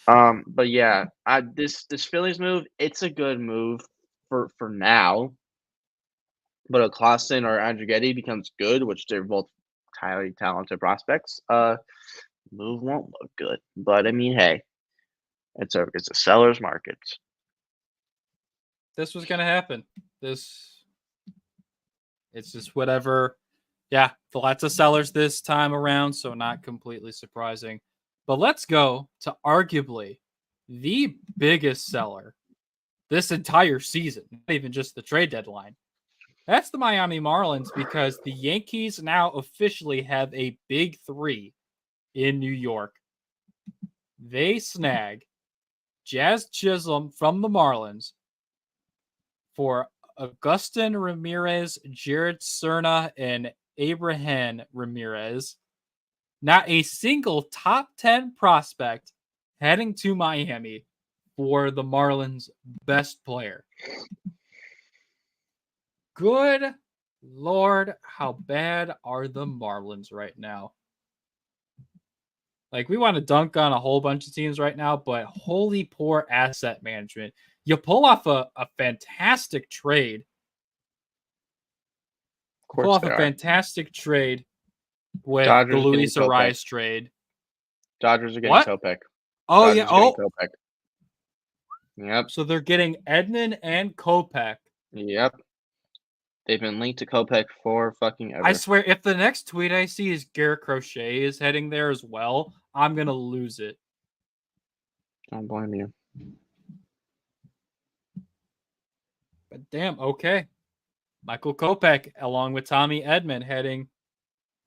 But yeah, this Phillies move, it's a good move for now. But a Clausen or Andregetti becomes good, which they're both highly talented prospects. Move won't look good. But I mean, hey, it's a seller's market. This was gonna happen. It's just whatever. Yeah, lots of sellers this time around, so not completely surprising. But let's go to arguably the biggest seller this entire season, not even just the trade deadline. That's the Miami Marlins, because the Yankees now officially have a big three in New York. They snag Jazz Chisholm from the Marlins for Agustin Ramirez, Jared Cerna, and Abraham Ramirez. Not a single top 10 prospect heading to Miami for the Marlins' best player. Good Lord, how bad are the Marlins right now? We want to dunk on a whole bunch of teams right now, but holy poor asset management. You pull off a fantastic trade. Pull off a fantastic trade with Dodgers the Luis Arias trade. Dodgers are getting Kopech. Oh, yeah. Oh, Kopech. Yep. So they're getting Edman and Kopech. Yep. They've been linked to Kopech for fucking ever. I swear, if the next tweet I see is Garrett Crochet is heading there as well, I'm going to lose it. Don't blame you. But damn, okay. Michael Kopech, along with Tommy Edman, heading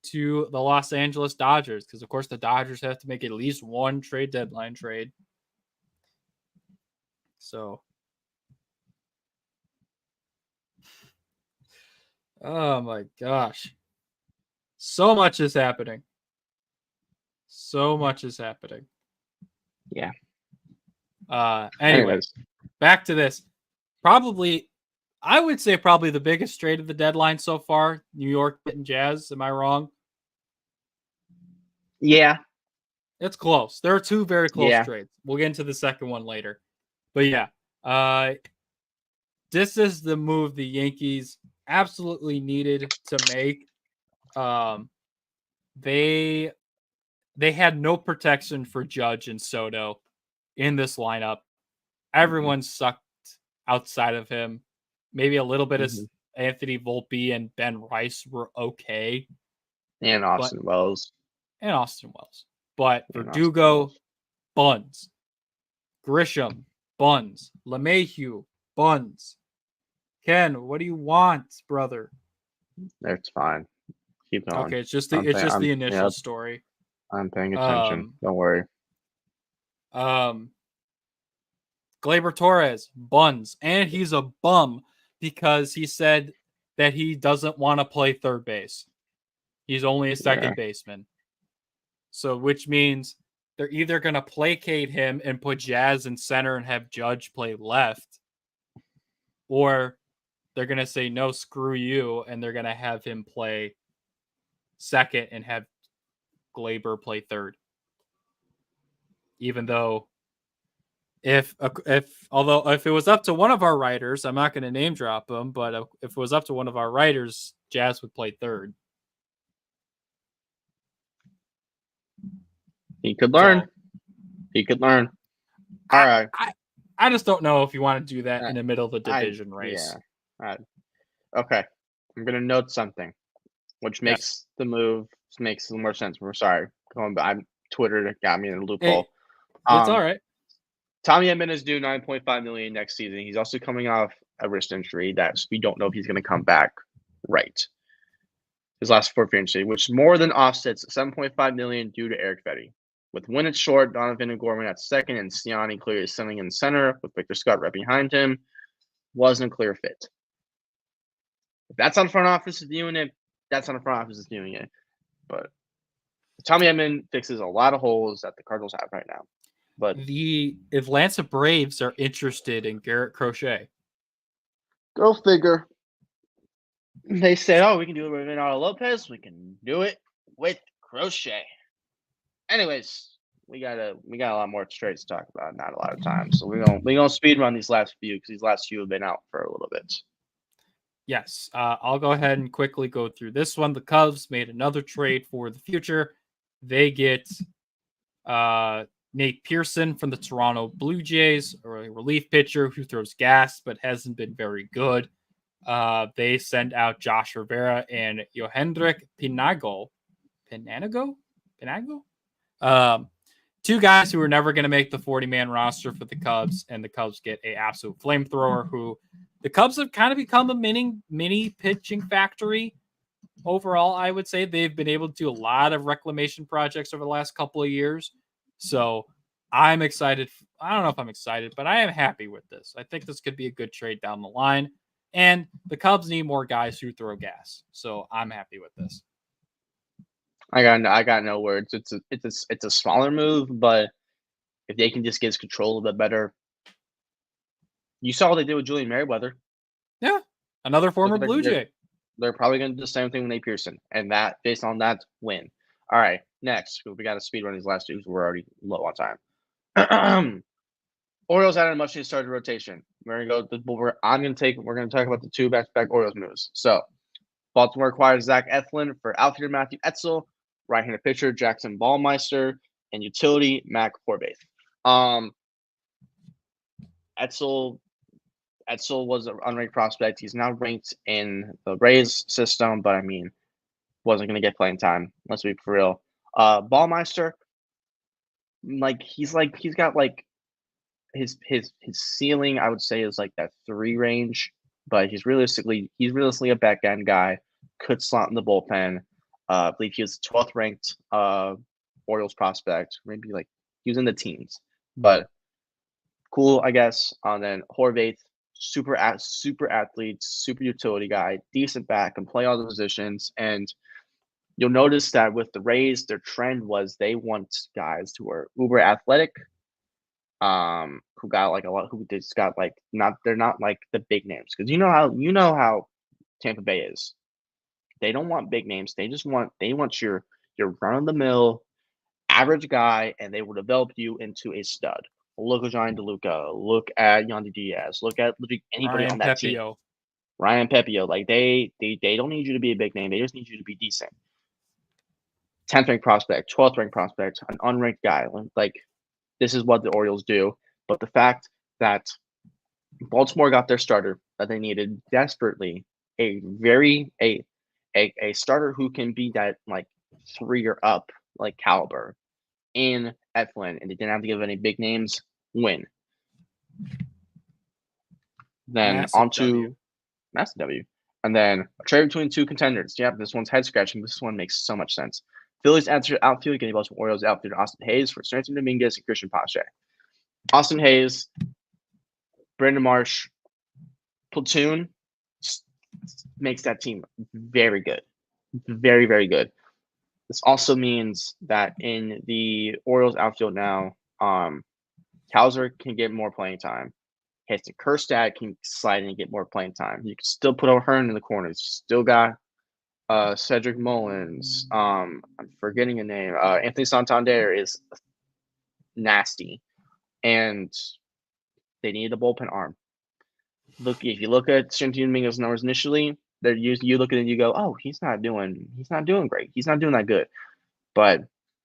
to the Los Angeles Dodgers, because, of course, the Dodgers have to make at least one trade deadline trade. So, oh my gosh. So much is happening. Yeah. Anyways, back to this. I would say probably the biggest trade of the deadline so far. New York getting Jazz. Am I wrong? Yeah. It's close. There are two very close trades. We'll get into the second one later. But yeah, this is the move the Yankees absolutely needed to make. They had no protection for Judge and Soto in this lineup. Everyone sucked outside of him. Maybe a little bit of Anthony Volpe and Ben Rice were okay. And Austin Wells. But Verdugo, buns. Grisham, buns. LeMahieu, buns. Ken, what do you want, brother? That's fine. Keep going. Okay, it's just the initial story. I'm paying attention. Don't worry. Gleyber Torres, buns, and he's a bum because he said that he doesn't want to play third base. He's only a second baseman. So, which means they're either going to placate him and put Jazz in center and have Judge play left, or they're going to say, no, screw you, and they're going to have him play second and have Gleyber play third. Even though if it was up to one of our writers, I'm not going to name drop him, but if it was up to one of our writers, Jazz would play third. He could learn. He could learn. All right. I just don't know if you want to do that in the middle of the division race. Yeah. Okay. I'm going to note something, which makes the move makes a little more sense. We're sorry. Twitter got me in a loophole. Hey, it's all right. Tommy Edman is due $9.5 million next season. He's also coming off a wrist injury that we don't know if he's going to come back right. His last 4 free agency, which more than offsets $7.5 million due to Eric Fetty. With Wynn at short, Donovan and Gorman at second, and Siani clearly sitting in center with Victor Scott right behind him, wasn't a clear fit. If that's on the front office is viewing it, that's on the front office is viewing it. But Tommy Edman fixes a lot of holes that the Cardinals have right now. But the Atlanta Braves are interested in Garrett Crochet. Go figure. They said, "Oh, we can do it with Reynaldo Lopez. We can do it with Crochet." Anyways, we got a lot more trades to talk about. Not a lot of time, so we're gonna speed run these last few because these last few have been out for a little bit. Yes, I'll go ahead and quickly go through this one. The Cubs made another trade for the future. They get Nate Pearson from the Toronto Blue Jays, or a relief pitcher who throws gas but hasn't been very good. They send out Josh Rivera and Yohendrick Pinago. Two guys who are never going to make the 40-man roster for the Cubs, and the Cubs get an absolute flamethrower who the Cubs have kind of become a mini pitching factory. Overall, I would say they've been able to do a lot of reclamation projects over the last couple of years. So I'm excited. I don't know if I'm excited, but I am happy with this. I think this could be a good trade down the line. And the Cubs need more guys who throw gas. So I'm happy with this. I got no words. It's a smaller move, but if they can just get his control a little bit better. You saw what they did with Julian Merriweather. Yeah. Another former Blue Jay. They're probably going to do the same thing with Nate Pearson. And that, based on that, win. All right, next. We got to speed run these last two because we're already low on time. Orioles added a much needed starting rotation. We're going to go. We're going to talk about the two back-to-back Orioles moves. So, Baltimore acquired Zach Eflin for outfielder Matthew Etzel, right-handed pitcher Jackson Ballmeister, and utility Mac Forbath. Etzel was an unranked prospect. He's now ranked in the Rays system, but I mean, wasn't going to get playing time. Let's be for real. Ballmeister, he's got his ceiling, I would say, is like that 3 range, but he's realistically a back end guy. Could slot in the bullpen. I believe he was 12th ranked Orioles prospect. Maybe he was in the teens, but cool, I guess. And then Horvath, super athlete, super utility guy, decent back, can play all the positions. And you'll notice that with the Rays, their trend was they want guys who are uber athletic, who got a lot, who just got they're not like the big names, because you know how Tampa Bay is. They don't want big names. They want your run of the mill average guy, and they will develop you into a stud. Look at Johnny DeLuca. Look at Yandy Diaz. Look at anybody on that team. Ryan Pepio. They don't need you to be a big name. They just need you to be decent. 10th ranked prospect, 12th ranked prospect, an unranked guy. This is what the Orioles do. But the fact that Baltimore got their starter that they needed desperately, a starter who can be that 3 or up caliber in Eflin, and they didn't have to give any big names, win. Then massive W. And then a trade between 2 contenders. Yeah, this one's head scratching. This one makes so much sense. Phillies outfield getting Baltimore Orioles outfielder Austin Hayes for Stanton Dominguez and Christian Pache. Austin Hayes Brendan Marsh platoon makes that team very good. Very, very good. This also means that in the Orioles outfield now, Hauser can get more playing time. Heston Kjerstad can slide in and get more playing time. You can still put O'Hearn in the corners. You still got Cedric Mullins. I'm forgetting a name. Anthony Santander is nasty. And they need a bullpen arm. Look, if you look at Shanti Dominguez's numbers initially, you look at it and you go, oh, he's not doing great. He's not doing that good. But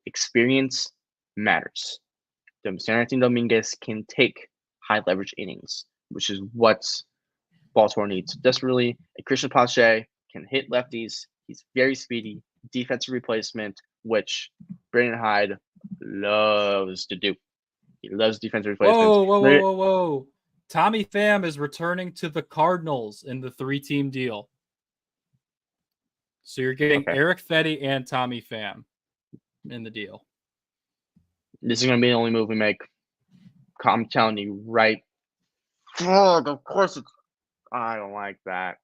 experience matters. Shanti Dominguez can take high leverage innings, which is what Baltimore needs desperately. And Christian Pache can hit lefties. He's very speedy, defensive replacement, which Brandon Hyde loves to do. He loves defensive replacements. Whoa. Tommy Pham is returning to the Cardinals in the 3-team deal. So you're getting Eric Fetty and Tommy Pham in the deal. This is going to be the only move we make. I'm telling you, right? Fuck, of course it's... I don't like that.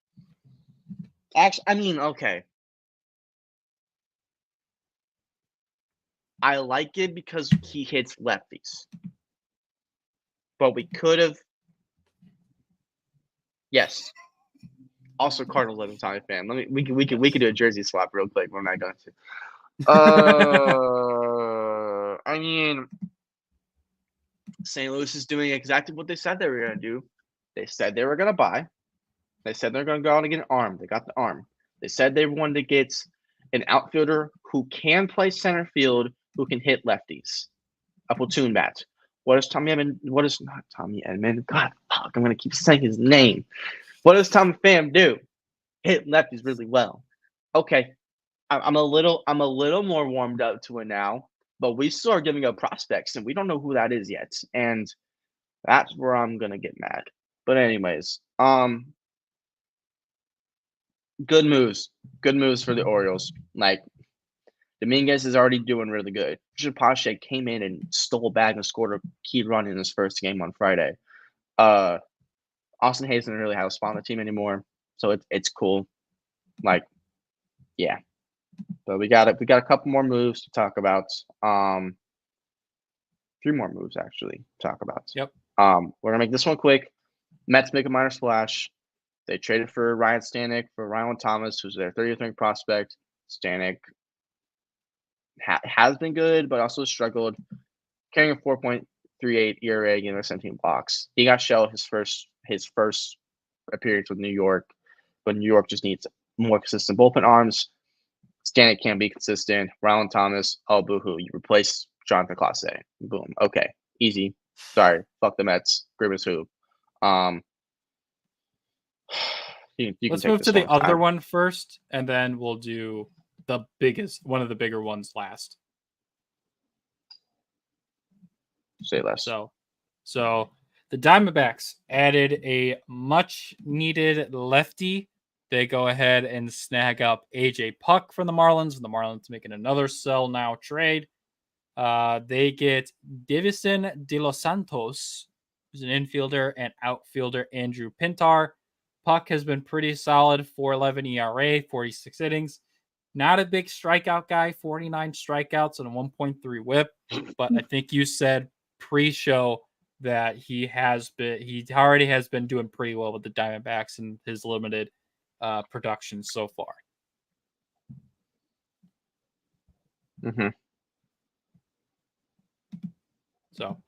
Actually, I mean, okay. I like it because he hits lefties. But we could have... Yes. Also, Cardinals love Tommy Pham. We could do a jersey swap real quick. We're not going to. I mean, St. Louis is doing exactly what they said they were going to do. They said they were going to buy. They said they're going to go out and get an arm. They got the arm. They said they wanted to get an outfielder who can play center field, who can hit lefties. A platoon bat. What does Tommy Edman? What is not Tommy Edman? God, fuck! I'm gonna keep saying his name. What does Tommy Pham do? Hit lefties really well. Okay, I'm a little more warmed up to it now, but we still are giving up prospects, and we don't know who that is yet, and that's where I'm gonna get mad. But anyways, good moves for the Orioles. Like, Dominguez is already doing really good. Christian Pache came in and stole a bag and scored a key run in his first game on Friday. Austin Hayes doesn't really have a spot on the team anymore, so it's cool. Like, yeah. But we got a couple more moves to talk about. 3 more moves actually to talk about. Yep. We're gonna make this one quick. Mets make a minor splash. They traded for Ryan Stanek for Ryan Thomas, who's their 30th ranked prospect. Stanek has been good, but also struggled, carrying a 4.38 ERA against 17 blocks. He got shelled his first appearance with New York, but New York just needs more consistent bullpen arms. Stanek can't be consistent. Ryan Thomas, oh boo-hoo, you replace Jonathan Clase. Boom. Okay, easy. Sorry, fuck the Mets. Grimace who. Let's move to the other one first, and then we'll do one of the bigger ones last. Say less. So the Diamondbacks added a much needed lefty. They go ahead and snag up AJ Puck from the Marlins. The Marlins making another sell now trade. They get Davison De Los Santos, who's an infielder, and outfielder Andrew Pintar. Puck has been pretty solid, 4.11 ERA, 46 innings. Not a big strikeout guy, 49 strikeouts and a 1.3 whip. But I think you said pre-show that he already has been doing pretty well with the Diamondbacks in his limited production so far. Mm-hmm. So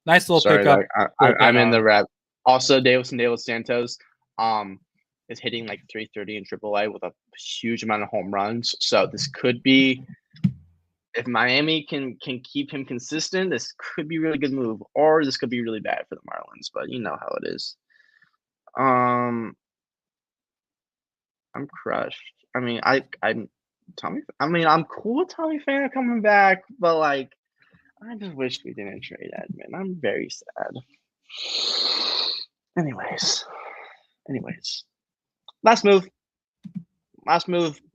nice little pickup. I'm in the rep. Also, Davison De Los Santos is hitting like 330 in AAA with a huge amount of home runs. So this could be, if Miami can keep him consistent, this could be a really good move, or this could be really bad for the Marlins. But you know how it is. I'm crushed. I mean, I'm cool with Tommy Pham coming back, but like, I just wish we didn't trade Edman. I'm very sad. Anyways. Last move,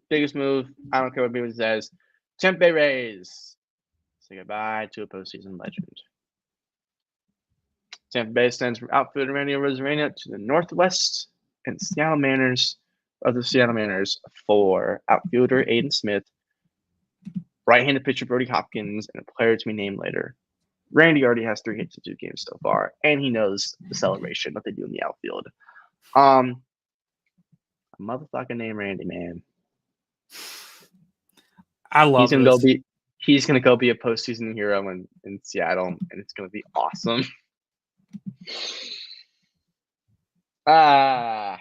biggest move. I don't care what people says. Tampa Bay Rays say goodbye to a postseason legend. Tampa Bay sends outfielder Randy Arozarena to the Northwest and Seattle Mariners for outfielder Aiden Smith, right-handed pitcher Brody Hopkins, and a player to be named later. Randy already has 3 hits in 2 games so far, and he knows the celebration that they do in the outfield. Motherfucking name Randy, man. I love this. He's gonna go be a postseason hero in Seattle, and it's gonna be awesome. Yeah,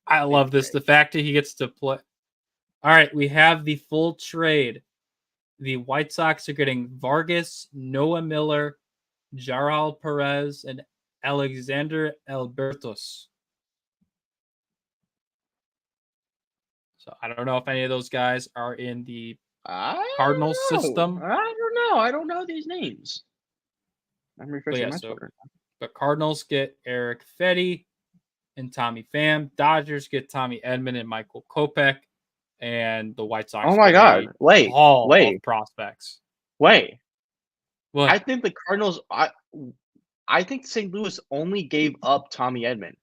I love this. The fact that he gets to play. All right, we have the full trade. The White Sox are getting Vargas, Noah Miller, Jaral Perez, and Alexander Albertos. So I don't know if any of those guys are in the Cardinals system. I don't know. I don't know these names. I'm refreshing my Twitter. But Cardinals get Eric Fetty and Tommy Pham. Dodgers get Tommy Edman and Michael Kopech. And the White Sox. Oh my God! Wait, prospects. Wait. What? I think the Cardinals. I think St. Louis only gave up Tommy Edman.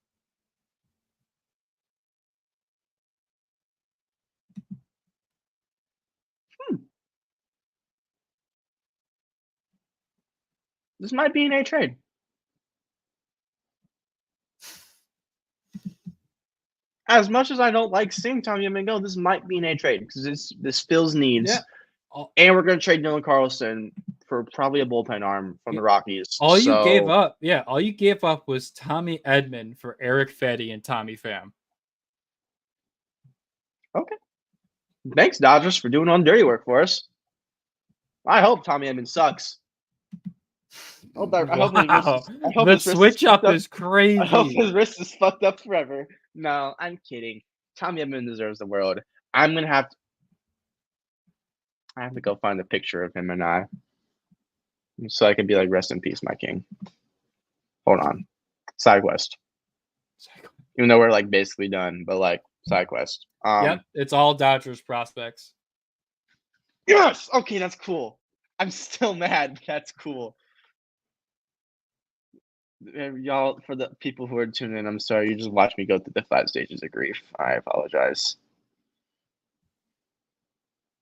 This might be an A trade. As much as I don't like seeing Tommy Edman go, this might be an A trade because this fills needs. Yeah. And we're going to trade Dylan Carlson for probably a bullpen arm from the Rockies. All you gave up was Tommy Edman for Eric Fetty and Tommy Pham. Okay. Thanks, Dodgers, for doing all the dirty work for us. I hope Tommy Edman sucks. I hope the switch up is crazy. I hope his wrist is fucked up forever. No, I'm kidding. Tommy Edman deserves the world. I have to go find a picture of him and I, so I can be like, rest in peace, my king. Hold on. Side quest. Even though we're like basically done, but like side quest. Yep, it's all Dodgers prospects. Yes. Okay, that's cool. I'm still mad. That's cool. Y'all, for the people who are tuning in, I'm sorry. You just watched me go through the 5 stages of grief. I apologize.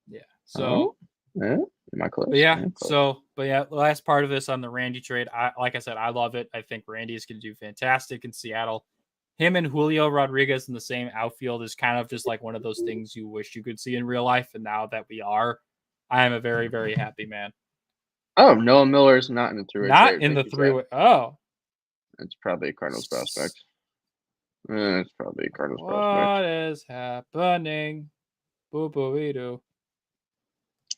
Yeah. So, am I close? The last part of this on the Randy trade, like I said, I love it. I think Randy is going to do fantastic in Seattle. Him and Julio Rodriguez in the same outfield is kind of just like one of those things you wish you could see in real life. And now that we are, I am a very, very happy man. Oh, Noah Miller is not in the 3-way. Not in the 3-way. Oh. It's probably a Cardinals prospect. It's probably a Cardinals prospect. What is happening? Boo-boo-doo.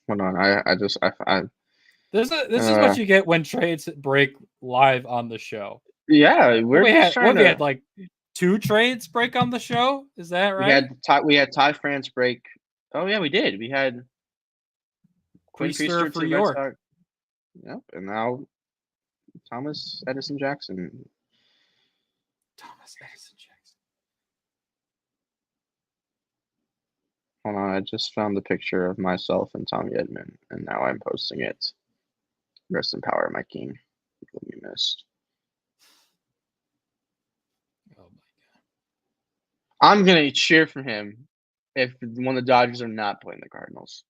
Hold on. This is what you get when trades break live on the show. Yeah, we had like 2 trades break on the show. Is that right? We had Ty France break. Oh yeah, we did. We had Quinn Priester for York. Yep, and now Thomas Edison Jackson. Hold on, I just found the picture of myself and Tommy Edman, and now I'm posting it. Rest in power, my king. You will be missed. Oh my God. I'm gonna cheer for him if one of the Dodgers are not playing the Cardinals.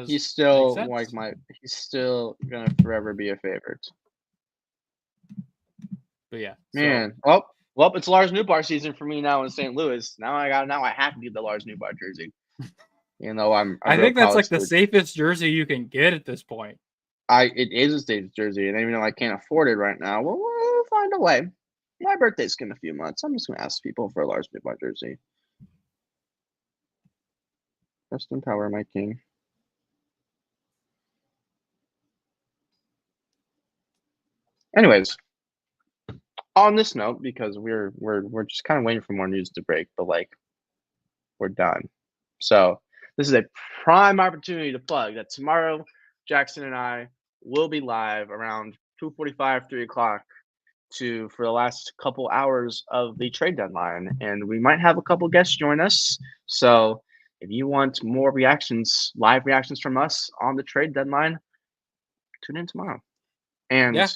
He's still he's still gonna forever be a favorite. But yeah, man. Well, it's Lars Nootbaar season for me now in St. Louis. Now I have to get the Lars Nootbaar jersey. You know, I think that's like the safest jersey you can get at this point. It is a safety jersey, and even though I can't afford it right now, we'll find a way. My birthday's in a few months. I'm just gonna ask people for a Lars Nootbaar jersey. Rest in power, my king. Anyways, on this note, because we're just kind of waiting for more news to break, but like we're done. So this is a prime opportunity to plug that tomorrow Jackson and I will be live around 2:45, 3 o'clock for the last couple hours of the trade deadline, and we might have a couple guests join us. So if you want more live reactions from us on the trade deadline, tune in tomorrow. And Yeah.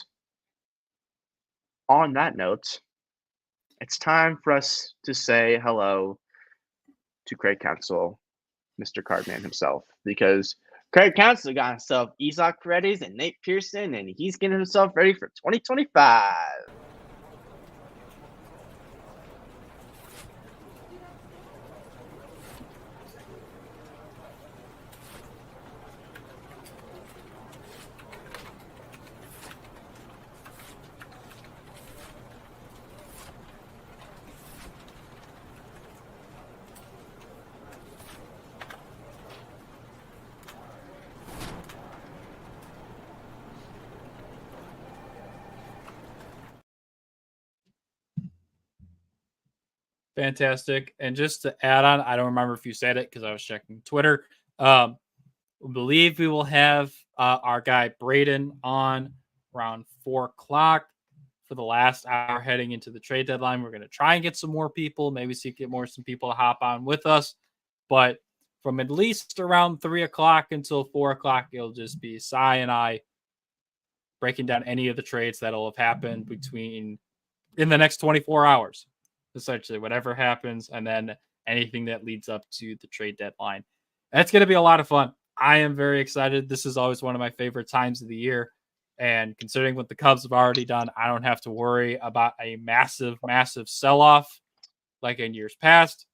on that note, it's time for us to say hello to Craig Counsell, Mr. Cardman himself, because Craig Counsell got himself Isaac Paredes and Nate Pearson, and he's getting himself ready for 2025. Fantastic. And just to add on, I don't remember if you said it because I was checking Twitter. I believe we will have our guy Braden on around 4:00 for the last hour heading into the trade deadline. We're going to try and get some more people, maybe some people to hop on with us. But from at least around 3:00 until 4:00, it'll just be Cy and I breaking down any of the trades that'll have happened in the next 24 hours. Essentially, whatever happens, and then anything that leads up to the trade deadline. That's going to be a lot of fun. I am very excited. This is always one of my favorite times of the year. And considering what the Cubs have already done, I don't have to worry about a massive, massive sell-off like in years past.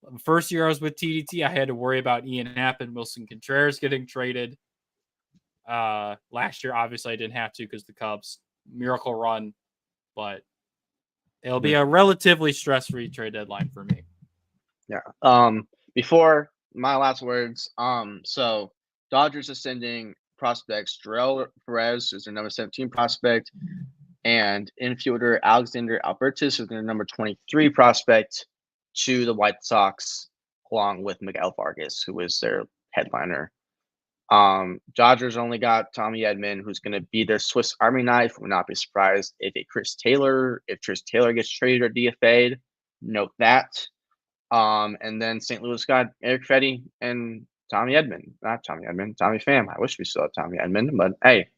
The first year I was with TDT, I had to worry about Ian Happ and Wilson Contreras getting traded. Last year, obviously, I didn't have to because the Cubs miracle run, but it'll be a relatively stress-free trade deadline for me. Yeah. Before my last words, so Dodgers are sending prospects Jarrell Perez is their number 17 prospect, and infielder Alexander Albertus is their number 23 prospect to the White Sox, along with Miguel Vargas, who is their headliner. Dodgers only got Tommy Edman, who's going to be their Swiss Army knife. Would not be surprised if Chris Taylor gets traded or DFA'd. Note that. And then St. Louis got Eric Fetty and Tommy Edman. Not Tommy Edman, Tommy Pham. I wish we still had Tommy Edman, but hey.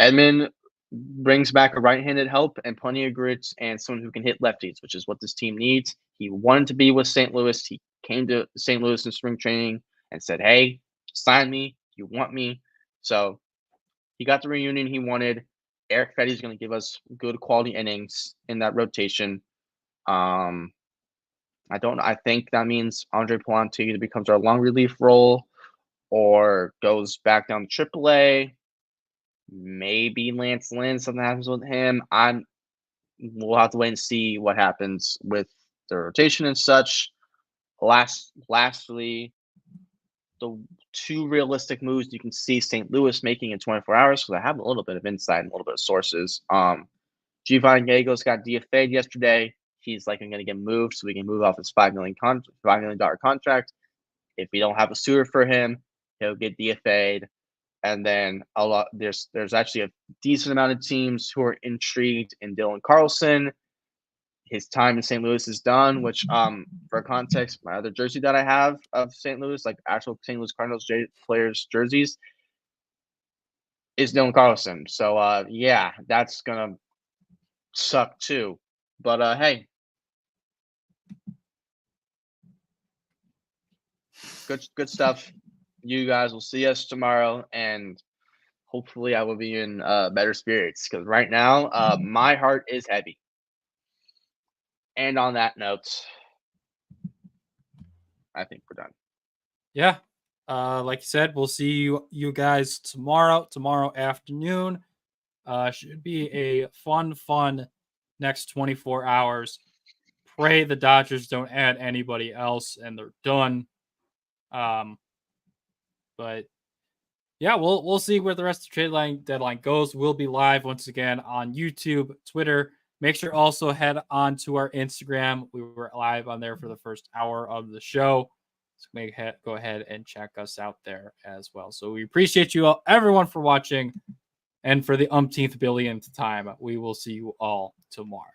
Edman brings back a right-handed help and plenty of grit and someone who can hit lefties, which is what this team needs. He wanted to be with St. Louis. He came to St. Louis in spring training and said, hey, sign me. You want me. So he got the reunion he wanted. Eric Fetty is going to give us good quality innings in that rotation. I think that means Andre Palante becomes our long relief role or goes back down to AAA. Maybe Lance Lynn, something happens with him. We'll have to wait and see what happens with the rotation and such. Lastly, the two realistic moves you can see St. Louis making in 24 hours, because I have a little bit of insight and a little bit of sources. Giovanni Gallegos got DFA'd yesterday. He's likely going to get moved, so we can move off his $5 million contract. If we don't have a suitor for him, he'll get DFA'd. And then there's actually a decent amount of teams who are intrigued in Dylan Carlson. His time in St. Louis is done, which for context, my other jersey that I have of St. Louis, like actual St. Louis Cardinals players' jerseys, is Dylan Carlson. So yeah, that's gonna suck too. But hey. Good stuff. You guys will see us tomorrow, and hopefully I will be in better spirits, because right now my heart is heavy. And on that note, I think we're done. Yeah. Like you said, we'll see you guys tomorrow afternoon. Should be a fun next 24 hours. Pray the Dodgers don't add anybody else and they're done. But yeah, we'll see where the rest of the trade deadline goes. We'll be live once again on YouTube, Twitter. Make sure also head on to our Instagram. We were live on there for the first hour of the show. So go ahead and check us out there as well. So we appreciate you all, everyone, for watching. And for the umpteenth billionth time, we will see you all tomorrow.